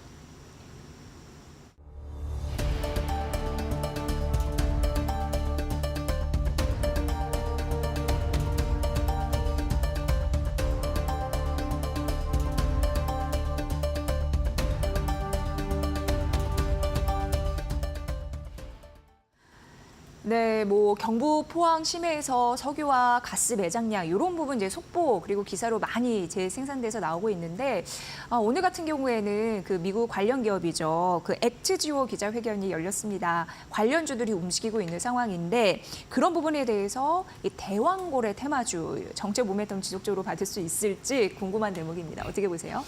네, 뭐 경북 포항 심해에서 석유와 가스 매장량 이런 부분 이제 속보 그리고 기사로 많이 재생산돼서 나오고 있는데 오늘 같은 경우에는 그 미국 관련 기업이죠. 그 액트지오 기자회견이 열렸습니다. 관련주들이 움직이고 있는 상황인데 그런 부분에 대해서 이 대왕고래 테마주 정책 모멘텀 지속적으로 받을 수 있을지 궁금한 대목입니다. 어떻게 보세요?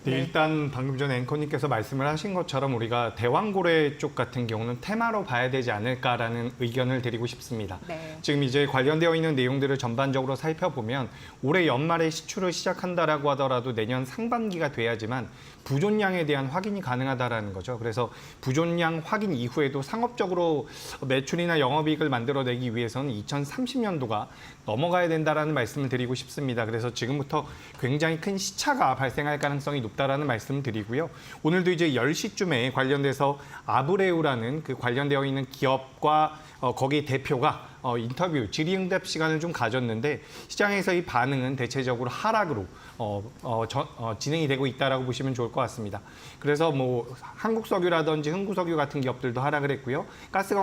네, 일단 방금 전에 앵커님께서 말씀을 하신 것처럼 우리가 대왕고래 쪽 같은 경우는 테마로 봐야 되지 않을까라는 의견을 드리고 싶습니다. 네. 지금 이제 관련되어 있는 내용들을 전반적으로 살펴보면 올해 연말에 시추를 시작한다라고 하더라도 내년 상반기가 돼야지만 부존량에 대한 확인이 가능하다라는 거죠. 그래서 부존량 확인 이후에도 상업적으로 매출이나 영업이익을 만들어내기 위해서는 2030년도가 넘어가야 된다라는 말씀을 드리고 싶습니다. 그래서 지금부터 굉장히 큰 시차가 발생할 가능성이 높다라는 말씀을 드리고요. 오늘도 이제 10시쯤에 관련돼서 아브레우라는 그 관련되어 있는 기업과 거기 대표가 인터뷰, 질의응답 시간을 좀 가졌는데 시장에서 이 반응은 대체적으로 하락으로 진행이 되고 있다라고 보시면 좋을 것 같습니다. 그래서 뭐 한국석유라든지 흥구석유 같은 기업들도 하락을 했고요. 가스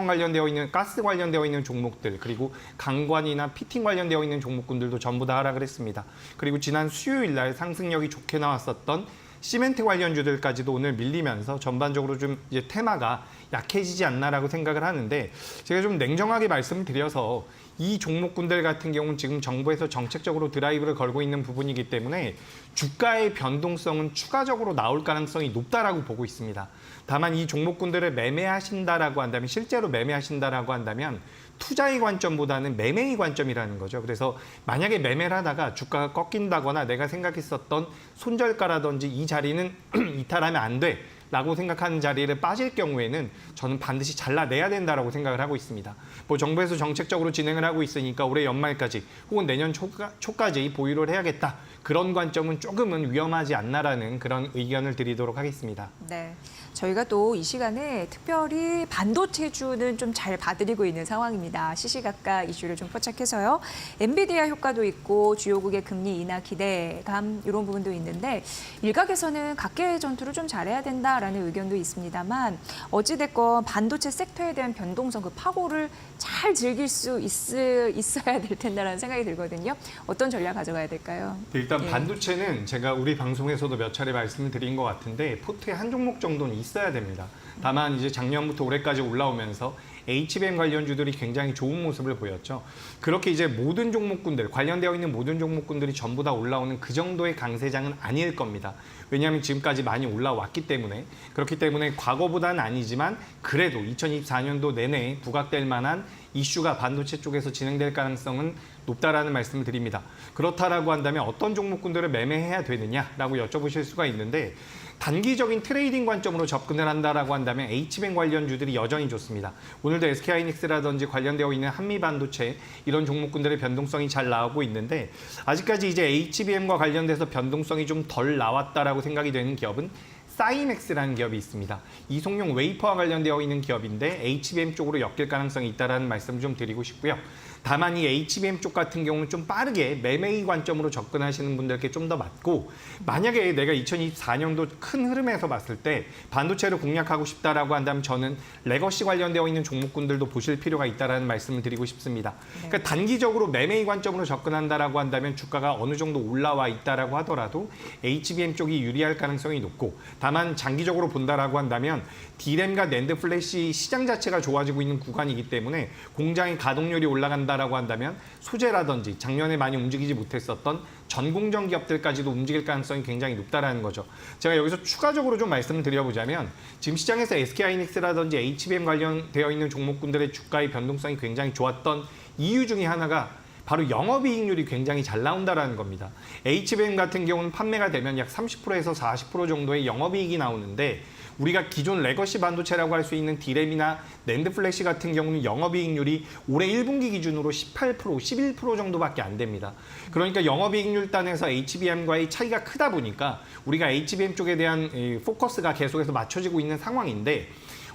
관련되어 있는 종목들 그리고 강관이나 피팅 관련되어 있는 종목군들도 전부 다 하락을 했습니다. 그리고 지난 수요일 날 상승력이 좋게 나왔었던 시멘트 관련주들까지도 오늘 밀리면서 전반적으로 좀 이제 테마가 약해지지 않나라고 생각을 하는데 제가 좀 냉정하게 말씀을 드려서 이 종목군들 같은 경우는 지금 정부에서 정책적으로 드라이브를 걸고 있는 부분이기 때문에 주가의 변동성은 추가적으로 나올 가능성이 높다라고 보고 있습니다. 다만 이 종목군들을 매매하신다라고 한다면 실제로 매매하신다라고 한다면 투자의 관점보다는 매매의 관점이라는 거죠. 그래서 만약에 매매를 하다가 주가가 꺾인다거나 내가 생각했었던 손절가라든지 이 자리는 이탈하면 안 돼. 라고 생각하는 자리를 빠질 경우에는 저는 반드시 잘라내야 된다라고 생각을 하고 있습니다. 뭐 정부에서 정책적으로 진행을 하고 있으니까 올해 연말까지 혹은 내년 초까지 보유를 해야겠다. 그런 관점은 조금은 위험하지 않나라는 그런 의견을 드리도록 하겠습니다. 네. 저희가 또 이 시간에 특별히 반도체주는 좀 잘 봐드리고 있는 상황입니다. 시시각각 이슈를 좀 포착해서요. 엔비디아 효과도 있고 주요국의 금리 인하 기대감 이런 부분도 있는데 일각에서는 각계 전투를 좀 잘해야 된다라는 의견도 있습니다만 어찌됐건 반도체 섹터에 대한 변동성, 그 파고를 잘 즐길 수 있어야 될 텐데라는 생각이 들거든요. 어떤 전략 가져가야 될까요? 일단 예. 반도체는 제가 우리 방송에서도 몇 차례 말씀을 드린 것 같은데 포트에 한 종목 정도는 있어야 됩니다. 다만 이제 작년부터 올해까지 올라오면서 HBM 관련주들이 굉장히 좋은 모습을 보였죠. 그렇게 이제 모든 종목군들, 관련되어 있는 모든 종목군들이 전부 다 올라오는 그 정도의 강세장은 아닐 겁니다. 왜냐하면 지금까지 많이 올라왔기 때문에. 그렇기 때문에 과거보다는 아니지만 그래도 2024년도 내내 부각될 만한 이슈가 반도체 쪽에서 진행될 가능성은 높다라는 말씀을 드립니다. 그렇다라고 한다면 어떤 종목군들을 매매해야 되느냐라고 여쭤보실 수가 있는데 단기적인 트레이딩 관점으로 접근을 한다라고 한다면 HBM 관련주들이 여전히 좋습니다. 오늘도 SK하이닉스라든지 관련되어 있는 한미반도체 이런 종목군들의 변동성이 잘 나오고 있는데 아직까지 이제 HBM과 관련돼서 변동성이 좀 덜 나왔다라고 생각이 되는 기업은 사이맥스라는 기업이 있습니다. 이송용 웨이퍼와 관련되어 있는 기업인데 HBM 쪽으로 엮일 가능성이 있다는 말씀을 좀 드리고 싶고요. 다만 이 HBM 쪽 같은 경우는 좀 빠르게 매매의 관점으로 접근하시는 분들께 좀 더 맞고 만약에 내가 2024년도 큰 흐름에서 봤을 때 반도체를 공략하고 싶다라고 한다면 저는 레거시 관련되어 있는 종목군들도 보실 필요가 있다는 말씀을 드리고 싶습니다. 그러니까 단기적으로 매매의 관점으로 접근한다라고 한다면 주가가 어느 정도 올라와 있다라고 하더라도 HBM 쪽이 유리할 가능성이 높고 다만 장기적으로 본다라고 한다면 D램과 낸드 플래시 시장 자체가 좋아지고 있는 구간이기 때문에 공장의 가동률이 올라간다라고 한다면 소재라든지 작년에 많이 움직이지 못했었던 전공정 기업들까지도 움직일 가능성이 굉장히 높다라는 거죠. 제가 여기서 추가적으로 좀 말씀을 드려보자면 지금 시장에서 SK하이닉스라든지 HBM 관련되어 있는 종목군들의 주가의 변동성이 굉장히 좋았던 이유 중에 하나가 바로 영업이익률이 굉장히 잘 나온다라는 겁니다. HBM 같은 경우는 판매가 되면 약 30%에서 40% 정도의 영업이익이 나오는데 우리가 기존 레거시 반도체라고 할 수 있는 D램이나 낸드 플래시 같은 경우는 영업이익률이 올해 1분기 기준으로 18%, 11% 정도밖에 안 됩니다. 그러니까 영업이익률 단에서 HBM과의 차이가 크다 보니까 우리가 HBM 쪽에 대한 포커스가 계속해서 맞춰지고 있는 상황인데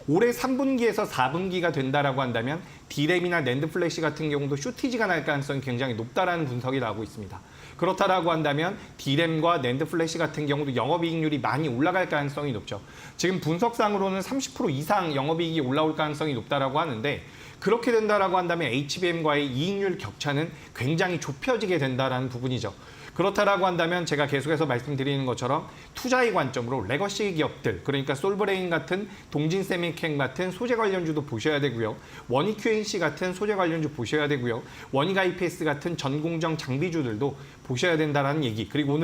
올해 3분기에서 4분기가 된다라고 한다면 D램이나 낸드 플래시 같은 경우도 쇼티지가 날 가능성이 굉장히 높다라는 분석이 나오고 있습니다. 그렇다라고 한다면 D램과 낸드 플래시 같은 경우도 영업이익률이 많이 올라갈 가능성이 높죠. 지금 분석상으로는 30% 이상 영업이익이 올라올 가능성이 높다라고 하는데 그렇게 된다라고 한다면 HBM과의 이익률 격차는 굉장히 좁혀지게 된다라는 부분이죠. 그렇다라고 한다면 제가 계속해서 말씀드리는 것처럼 투자의 관점으로 레거시 기업들, 그러니까 솔브레인 같은 동진세미캠 같은 소재 관련주도 보셔야 되고요. 원익 QNC 같은 소재 관련주 보셔야 되고요. 원익 IPS 같은 전공정 장비주들도 보셔야 된다라는 얘기. 그리고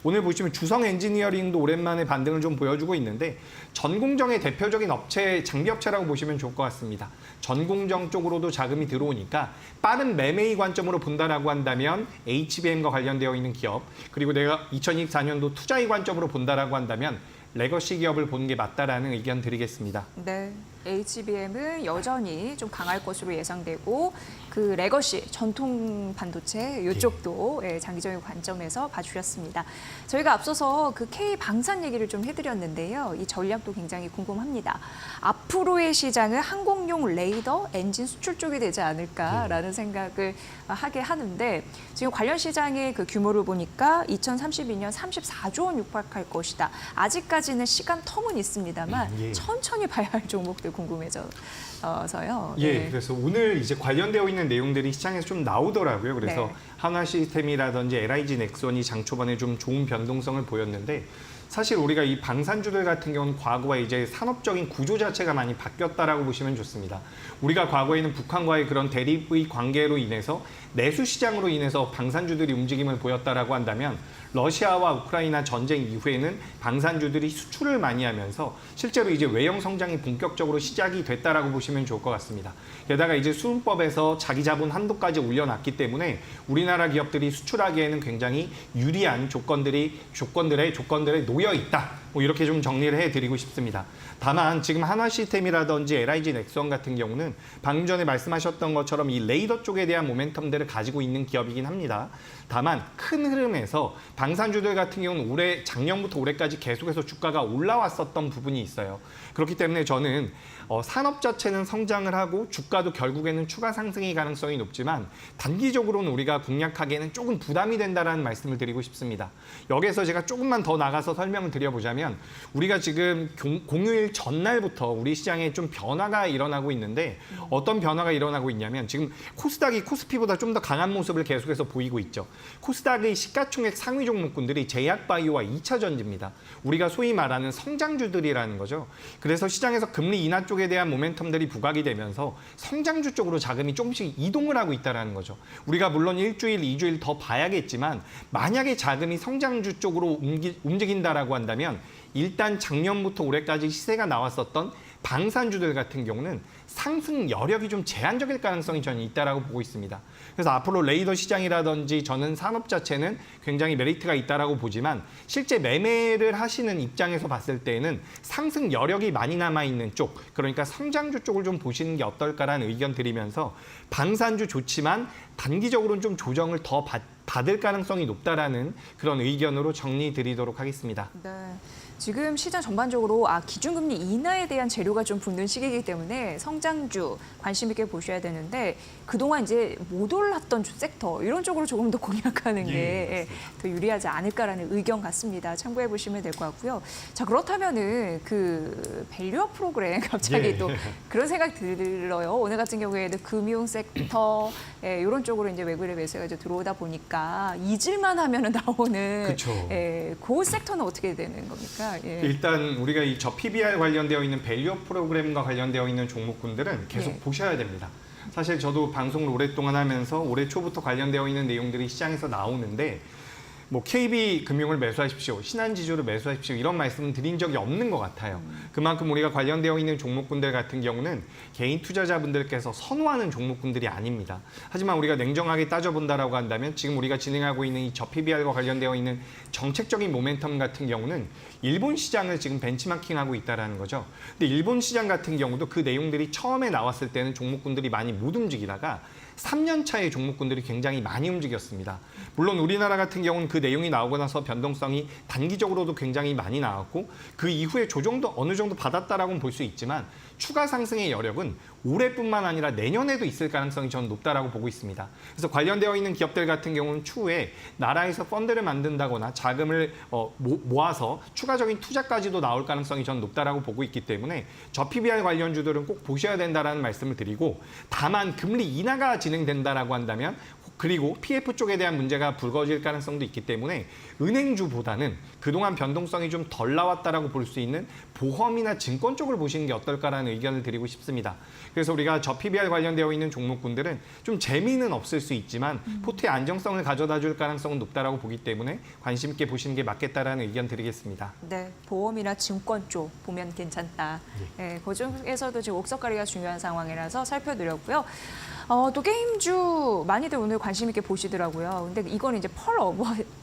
오늘 보시면 주성 엔지니어링도 오랜만에 반등을 좀 보여주고 있는데 전공정의 대표적인 업체, 장비업체라고 보시면 좋을 것 같습니다. 전공정 쪽으로도 자금이 들어오니까 빠른 매매의 관점으로 본다라고 한다면 HBM과 관련되어 있는 기업, 그리고 내가 2024년도 투자의 관점으로 본다라고 한다면 레거시 기업을 보는 게 맞다라는 의견 드리겠습니다. 네, HBM은 여전히 좀 강할 것으로 예상되고 그 레거시 전통 반도체 이쪽도 장기적인 관점에서 봐주셨습니다. 저희가 앞서서 그 K 방산 얘기를 좀 해드렸는데요. 이 전략도 굉장히 궁금합니다. 앞으로의 시장은 항공용 레이더 엔진 수출 쪽이 되지 않을까라는 생각을 하게 하는데 지금 관련 시장의 그 규모를 보니까 2032년 34조 원 육박할 것이다. 아직까지는 시간 텀은 있습니다만 천천히 봐야 할 종목들 궁금해져서요. 예, 그래서 오늘 이제 관련되어 있는 내용들이 시장에서 좀 나오더라고요. 그래서 한화 시스템이라든지 LIG 넥선이 장 초반에 좀 좋은 변동성을 보였는데 사실 우리가 이 방산주들 같은 경우는 과거와 이제 산업적인 구조 자체가 많이 바뀌었다라고 보시면 좋습니다. 우리가 과거에는 북한과의 그런 대립의 관계로 인해서 내수 시장으로 인해서 방산주들이 움직임을 보였다라고 한다면 러시아와 우크라이나 전쟁 이후에는 방산주들이 수출을 많이 하면서 실제로 이제 외형 성장이 본격적으로 시작이 됐다라고 보시면 좋을 것 같습니다. 게다가 이제 수은법에서 자기 자본 한도까지 올려놨기 때문에 우리나라 기업들이 수출하기에는 굉장히 유리한 조건들에 놓여 있다. 뭐 이렇게 좀 정리를 해드리고 싶습니다. 다만 지금 한화시스템이라든지 LIG 넥스원 같은 경우는 방금 전에 말씀하셨던 것처럼 이 레이더 쪽에 대한 모멘텀들을 가지고 있는 기업이긴 합니다. 다만 큰 흐름에서 방산주들 같은 경우는 작년부터 올해까지 계속해서 주가가 올라왔었던 부분이 있어요. 그렇기 때문에 저는 산업 자체는 성장을 하고 주가도 결국에는 추가 상승의 가능성이 높지만 단기적으로는 우리가 공략하기에는 조금 부담이 된다는 말씀을 드리고 싶습니다. 여기에서 제가 조금만 더 나가서 설명을 드려보자면 우리가 지금 공휴일 전날부터 우리 시장에 좀 변화가 일어나고 있는데 어떤 변화가 일어나고 있냐면 지금 코스닥이 코스피보다 좀 더 강한 모습을 계속해서 보이고 있죠. 코스닥의 시가총액 상위 종목군들이 제약바이오와 2차 전지입니다. 우리가 소위 말하는 성장주들이라는 거죠. 그래서 시장에서 금리 인하 쪽에 대한 모멘텀들이 부각이 되면서 성장주 쪽으로 자금이 조금씩 이동을 하고 있다는 거죠. 우리가 물론 일주일, 2주일 더 봐야겠지만 만약에 자금이 성장주 쪽으로 움직인다라고 한다면 일단 작년부터 올해까지 시세가 나왔었던 방산주들 같은 경우는 상승 여력이 좀 제한적일 가능성이 저는 있다라고 보고 있습니다. 그래서 앞으로 레이더 시장이라든지 저는 산업 자체는 굉장히 메리트가 있다라고 보지만 실제 매매를 하시는 입장에서 봤을 때는 상승 여력이 많이 남아있는 쪽, 그러니까 성장주 쪽을 좀 보시는 게 어떨까라는 의견 드리면서 방산주 좋지만 단기적으로는 좀 조정을 더 받을 가능성이 높다라는 그런 의견으로 정리 드리도록 하겠습니다. 네. 지금 시장 전반적으로 기준금리 인하에 대한 재료가 좀 붙는 시기이기 때문에 성장주 관심 있게 보셔야 되는데 그동안 이제 못 올랐던 섹터 이런 쪽으로 조금 더 공략하는 게 더 유리하지 않을까라는 의견 같습니다. 참고해 보시면 될 것 같고요. 자, 그렇다면은 그 밸류업 프로그램 갑자기 또 그런 생각 들어요. 오늘 같은 경우에는 금융 섹터 이런 쪽으로 이제 외국인의 매수가 이제 들어오다 보니까 잊을만 하면은 나오는 그쵸. 그 섹터는 어떻게 되는 겁니까? 예. 일단 우리가 저 PBR 관련되어 있는 밸류업 프로그램과 관련되어 있는 종목군들은 계속 보셔야 됩니다. 사실 저도 방송을 오랫동안 하면서 올해 초부터 관련되어 있는 내용들이 시장에서 나오는데 뭐 KB금융을 매수하십시오, 신한지주를 매수하십시오 이런 말씀은 드린 적이 없는 것 같아요. 그만큼 우리가 관련되어 있는 종목군들 같은 경우는 개인 투자자분들께서 선호하는 종목군들이 아닙니다. 하지만 우리가 냉정하게 따져본다라고 한다면 지금 우리가 진행하고 있는 이 저PBR과 관련되어 있는 정책적인 모멘텀 같은 경우는 일본 시장을 지금 벤치마킹하고 있다는 거죠. 근데 일본 시장 같은 경우도 그 내용들이 처음에 나왔을 때는 종목군들이 많이 못 움직이다가 3년 차의 종목군들이 굉장히 많이 움직였습니다. 물론 우리나라 같은 경우는 그 내용이 나오고 나서 변동성이 단기적으로도 굉장히 많이 나왔고 그 이후에 조정도 어느 정도 받았다라고는 볼 수 있지만 추가 상승의 여력은 올해뿐만 아니라 내년에도 있을 가능성이 저는 높다라고 보고 있습니다. 그래서 관련되어 있는 기업들 같은 경우는 추후에 나라에서 펀드를 만든다거나 자금을 모아서 추가적인 투자까지도 나올 가능성이 저는 높다라고 보고 있기 때문에 저 PBR 관련주들은 꼭 보셔야 된다라는 말씀을 드리고 다만 금리 인하가 진행된다라고 한다면 그리고 PF 쪽에 대한 문제가 불거질 가능성도 있기 때문에 은행주보다는 그동안 변동성이 좀 덜 나왔다라고 볼 수 있는 보험이나 증권 쪽을 보시는 게 어떨까라는 의견을 드리고 싶습니다. 그래서 우리가 저 PBR 관련되어 있는 종목군들은 좀 재미는 없을 수 있지만 포트의 안정성을 가져다 줄 가능성은 높다라고 보기 때문에 관심 있게 보시는 게 맞겠다라는 의견 드리겠습니다. 네, 보험이나 증권 쪽 보면 괜찮다. 네, 그 중에서도 지금 옥석가리가 중요한 상황이라서 살펴드렸고요. 또 게임주 많이들 오늘 관심 있게 보시더라고요. 근데 이건 이제 펄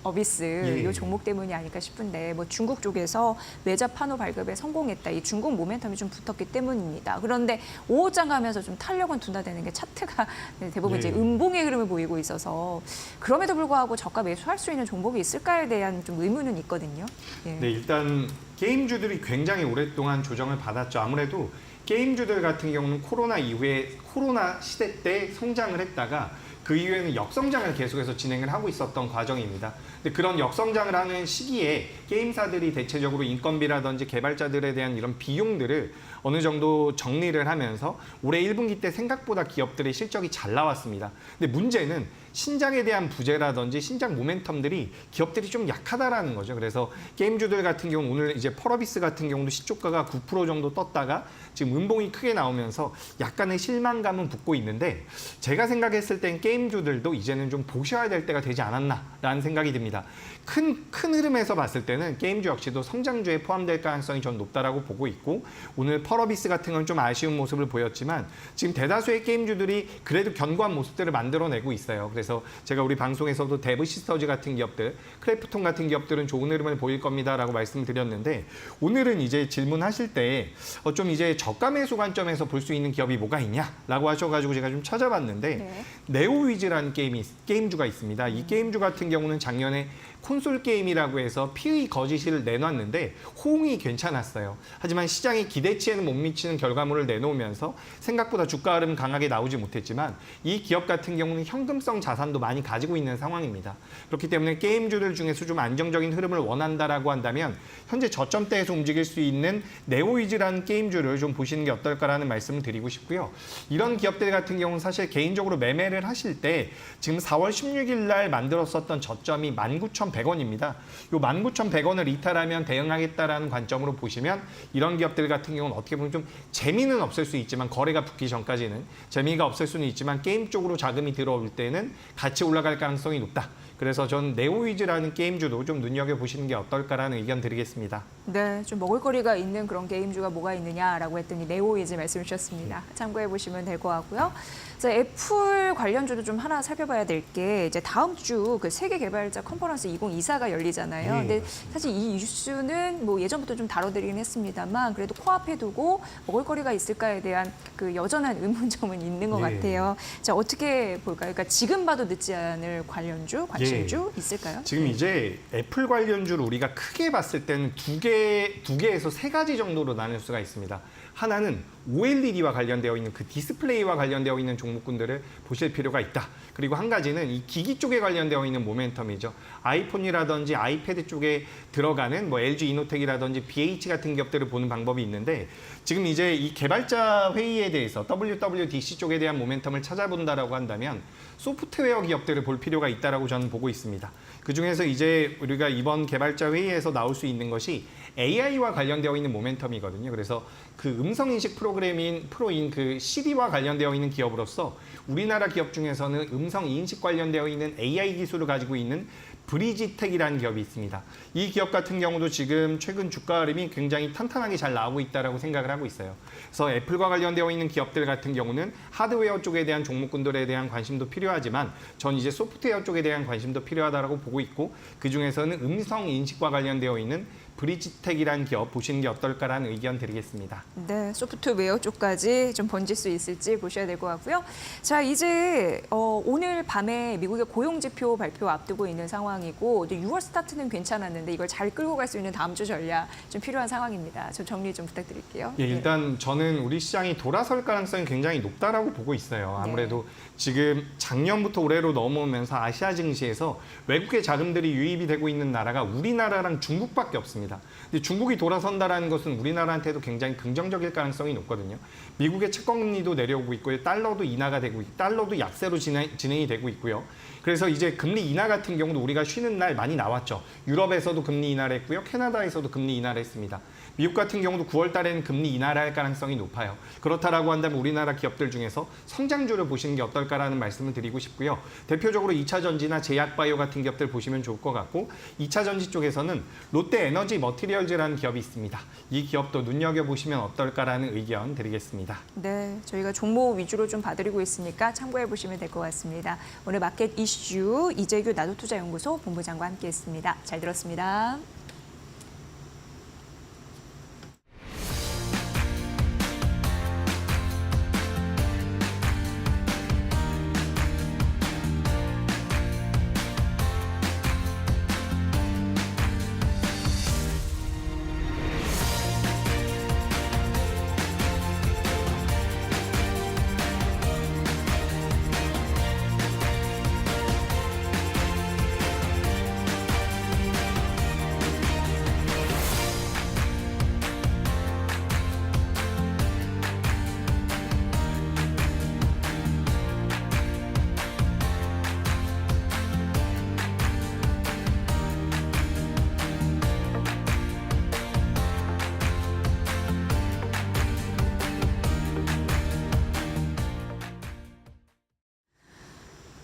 어비스 이 종목 때문이 아닐까 싶은데 뭐 중국 쪽에서 외자 판호 발급에 성공했다. 이 중국 모멘텀이 좀 붙었기 때문입니다. 그런데 5호장 가면서 좀 탄력은 둔화되는 게 차트가 대부분 이제 음봉의 흐름을 보이고 있어서 그럼에도 불구하고 저가 매수할 수 있는 종목이 있을까에 대한 좀 의문은 있거든요. 네, 일단 게임주들이 굉장히 오랫동안 조정을 받았죠. 아무래도 게임주들 같은 경우는 코로나 이후에 코로나 시대 때 성장을 했다가 그 이후에는 역성장을 계속해서 진행을 하고 있었던 과정입니다. 근데 그런 역성장을 하는 시기에 게임사들이 대체적으로 인건비라든지 개발자들에 대한 이런 비용들을 어느 정도 정리를 하면서 올해 1분기 때 생각보다 기업들의 실적이 잘 나왔습니다. 근데 문제는 신작에 대한 부재라든지 신작 모멘텀들이 기업들이 좀 약하다라는 거죠. 그래서 게임주들 같은 경우 오늘 이제 펄어비스 같은 경우도 시초가가 9% 정도 떴다가 지금 음봉이 크게 나오면서 약간의 실망감은 붙고 있는데 제가 생각했을 땐 게임주들도 이제는 좀 보셔야 될 때가 되지 않았나라는 생각이 듭니다. 큰 흐름에서 봤을 때는 게임주 역시도 성장주에 포함될 가능성이 전 높다라고 보고 있고 오늘 펄어비스 같은 건 좀 아쉬운 모습을 보였지만 지금 대다수의 게임주들이 그래도 견고한 모습들을 만들어내고 있어요. 그래서 제가 우리 방송에서도 데브 시스터즈 같은 기업들, 크래프톤 같은 기업들은 좋은 흐름을 보일 겁니다라고 말씀을 드렸는데 오늘은 이제 질문하실 때 좀 이제 저가 매수 관점에서 볼 수 있는 기업이 뭐가 있냐라고 하셔가지고 제가 좀 찾아봤는데 네. 네오위즈라는 게임주가 있습니다. 이 게임주 같은 경우는 작년에 콘솔 게임이라고 해서 피의 거짓을 내놨는데 호응이 괜찮았어요. 하지만 시장의 기대치에는 못 미치는 결과물을 내놓으면서 생각보다 주가 흐름 강하게 나오지 못했지만 이 기업 같은 경우는 현금성 자산도 많이 가지고 있는 상황입니다. 그렇기 때문에 게임주들 중에서 좀 안정적인 흐름을 원한다라고 한다면 현재 저점대에서 움직일 수 있는 네오위즈라는 게임주를 좀 보시는 게 어떨까라는 말씀을 드리고 싶고요. 이런 기업들 같은 경우는 사실 개인적으로 매매를 하실 때 지금 4월 16일 날 만들었었던 저점이 19,100원입니다. 이 19,100원을 이탈하면 대응하겠다라는 관점으로 보시면 이런 기업들 같은 경우는 어떻게 보면 좀 재미는 없을 수 있지만 거래가 붙기 전까지는 재미가 없을 수는 있지만 게임 쪽으로 자금이 들어올 때는 같이 올라갈 가능성이 높다. 그래서 전 네오위즈라는 게임주도 좀 눈여겨보시는 게 어떨까라는 의견 드리겠습니다. 네, 좀 먹을거리가 있는 그런 게임주가 뭐가 있느냐라고 했더니 네오위즈 말씀 주셨습니다. 참고해 보시면 될 것 같고요. 자, 애플 관련주도 좀 하나 살펴봐야 될 게 이제 다음 주 그 세계 개발자 컨퍼런스 2024가 열리잖아요. 근데 사실 이 이슈는 뭐 예전부터 좀 다뤄드리긴 했습니다만 그래도 코앞에 두고 먹을거리가 있을까에 대한 그 여전한 의문점은 있는 것 같아요. 자, 어떻게 볼까요? 그러니까 지금 봐도 늦지 않을 관련주, 관심주 있을까요? 지금 이제 애플 관련주를 우리가 크게 봤을 때는 두 개에서 세 가지 정도로 나눌 수가 있습니다. 하나는 OLED와 관련되어 있는 그 디스플레이와 관련되어 있는 종목군들을 보실 필요가 있다. 그리고 한 가지는 이 기기 쪽에 관련되어 있는 모멘텀이죠. 아이폰이라든지 아이패드 쪽에 들어가는 뭐 LG 이노텍이라든지 BH 같은 기업들을 보는 방법이 있는데 지금 이제 이 개발자 회의에 대해서 WWDC 쪽에 대한 모멘텀을 찾아본다라고 한다면 소프트웨어 기업들을 볼 필요가 있다라고 저는 보고 있습니다. 그중에서 이제 우리가 이번 개발자 회의에서 나올 수 있는 것이 AI와 관련되어 있는 모멘텀이거든요. 그래서 그 음성인식 프로인 그 시리와 관련되어 있는 기업으로서 우리나라 기업 중에서는 음성인식 관련되어 있는 AI 기술을 가지고 있는 브리지텍이라는 기업이 있습니다. 이 기업 같은 경우도 지금 최근 주가 흐름이 굉장히 탄탄하게 잘 나오고 있다고 생각을 하고 있어요. 그래서 애플과 관련되어 있는 기업들 같은 경우는 하드웨어 쪽에 대한 종목군들에 대한 관심도 필요하지만 전 이제 소프트웨어 쪽에 대한 관심도 필요하다고 보고 있고 그중에서는 음성인식과 관련되어 있는 브리지텍이라는 기업 보시는 게 어떨까라는 의견 드리겠습니다. 네, 소프트웨어 쪽까지 좀 번질 수 있을지 보셔야 될 것 같고요. 자, 이제 오늘 밤에 미국의 고용지표 발표 앞두고 있는 상황이고 6월 스타트는 괜찮았는데 이걸 잘 끌고 갈 수 있는 다음 주 전략 좀 필요한 상황입니다. 좀 정리 좀 부탁드릴게요. 예, 일단 저는 우리 시장이 돌아설 가능성이 굉장히 높다라고 보고 있어요. 아무래도 지금 작년부터 올해로 넘어오면서 아시아 증시에서 외국의 자금들이 유입이 되고 있는 나라가 우리나라랑 중국밖에 없습니다. 근데 중국이 돌아선다라는 것은 우리나라한테도 굉장히 긍정적일 가능성이 높거든요. 미국의 채권금리도 내려오고 있고요. 달러도 인하가 되고 달러도 약세로 진행이 되고 있고요. 그래서 이제 금리 인하 같은 경우도 우리가 쉬는 날 많이 나왔죠. 유럽에서도 금리 인하를 했고요. 캐나다에서도 금리 인하를 했습니다. 미국 같은 경우도 9월 달에는 금리 인하를 할 가능성이 높아요. 그렇다라고 한다면 우리나라 기업들 중에서 성장주를 보시는 게 어떨까라는 말씀을 드리고 싶고요. 대표적으로 2차 전지나 제약바이오 같은 기업들 보시면 좋을 것 같고 2차 전지 쪽에서는 롯데 에너지 머티리얼즈라는 기업이 있습니다. 이 기업도 눈여겨보시면 어떨까라는 의견 드리겠습니다. 네, 저희가 종목 위주로 좀 봐드리고 있으니까 참고해 보시면 될 것 같습니다. 오늘 마켓 이슈 이재규 나도투자연구소 본부장과 함께했습니다. 잘 들었습니다.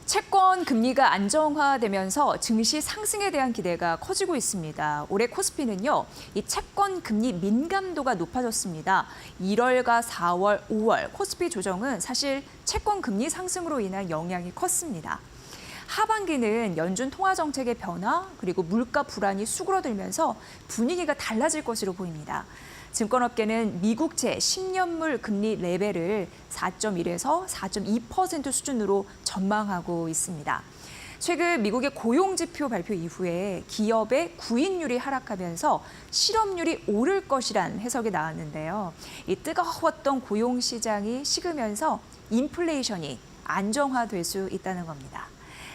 채권 금리가 안정화되면서 증시 상승에 대한 기대가 커지고 있습니다. 올해 코스피는요, 이 채권 금리 민감도가 높아졌습니다. 1월과 4월, 5월 코스피 조정은 사실 채권 금리 상승으로 인한 영향이 컸습니다. 하반기는 연준 통화 정책의 변화 그리고 물가 불안이 수그러들면서 분위기가 달라질 것으로 보입니다. 증권업계는 미국채 10년물 금리 레벨을 4.1에서 4.2% 수준으로 전망하고 있습니다. 최근 미국의 고용지표 발표 이후에 기업의 구인율이 하락하면서 실업률이 오를 것이란 해석이 나왔는데요. 이 뜨거웠던 고용시장이 식으면서 인플레이션이 안정화될 수 있다는 겁니다.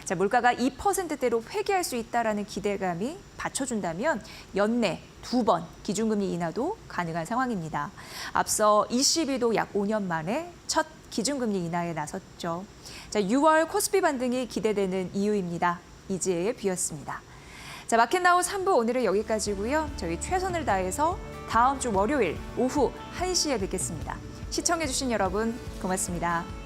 자, 물가가 2%대로 회귀할 수 있다라는 기대감이 받쳐준다면 연내 2번 기준금리 인하도 가능한 상황입니다. 앞서 ECB도 약 5년 만에 첫 기준금리 인하에 나섰죠. 자, 6월 코스피 반등이 기대되는 이유입니다. 이지혜의 뷰였습니다. 자, 마켓나우 3부 오늘은 여기까지고요. 저희 최선을 다해서 다음 주 월요일 오후 1시에 뵙겠습니다. 시청해주신 여러분 고맙습니다.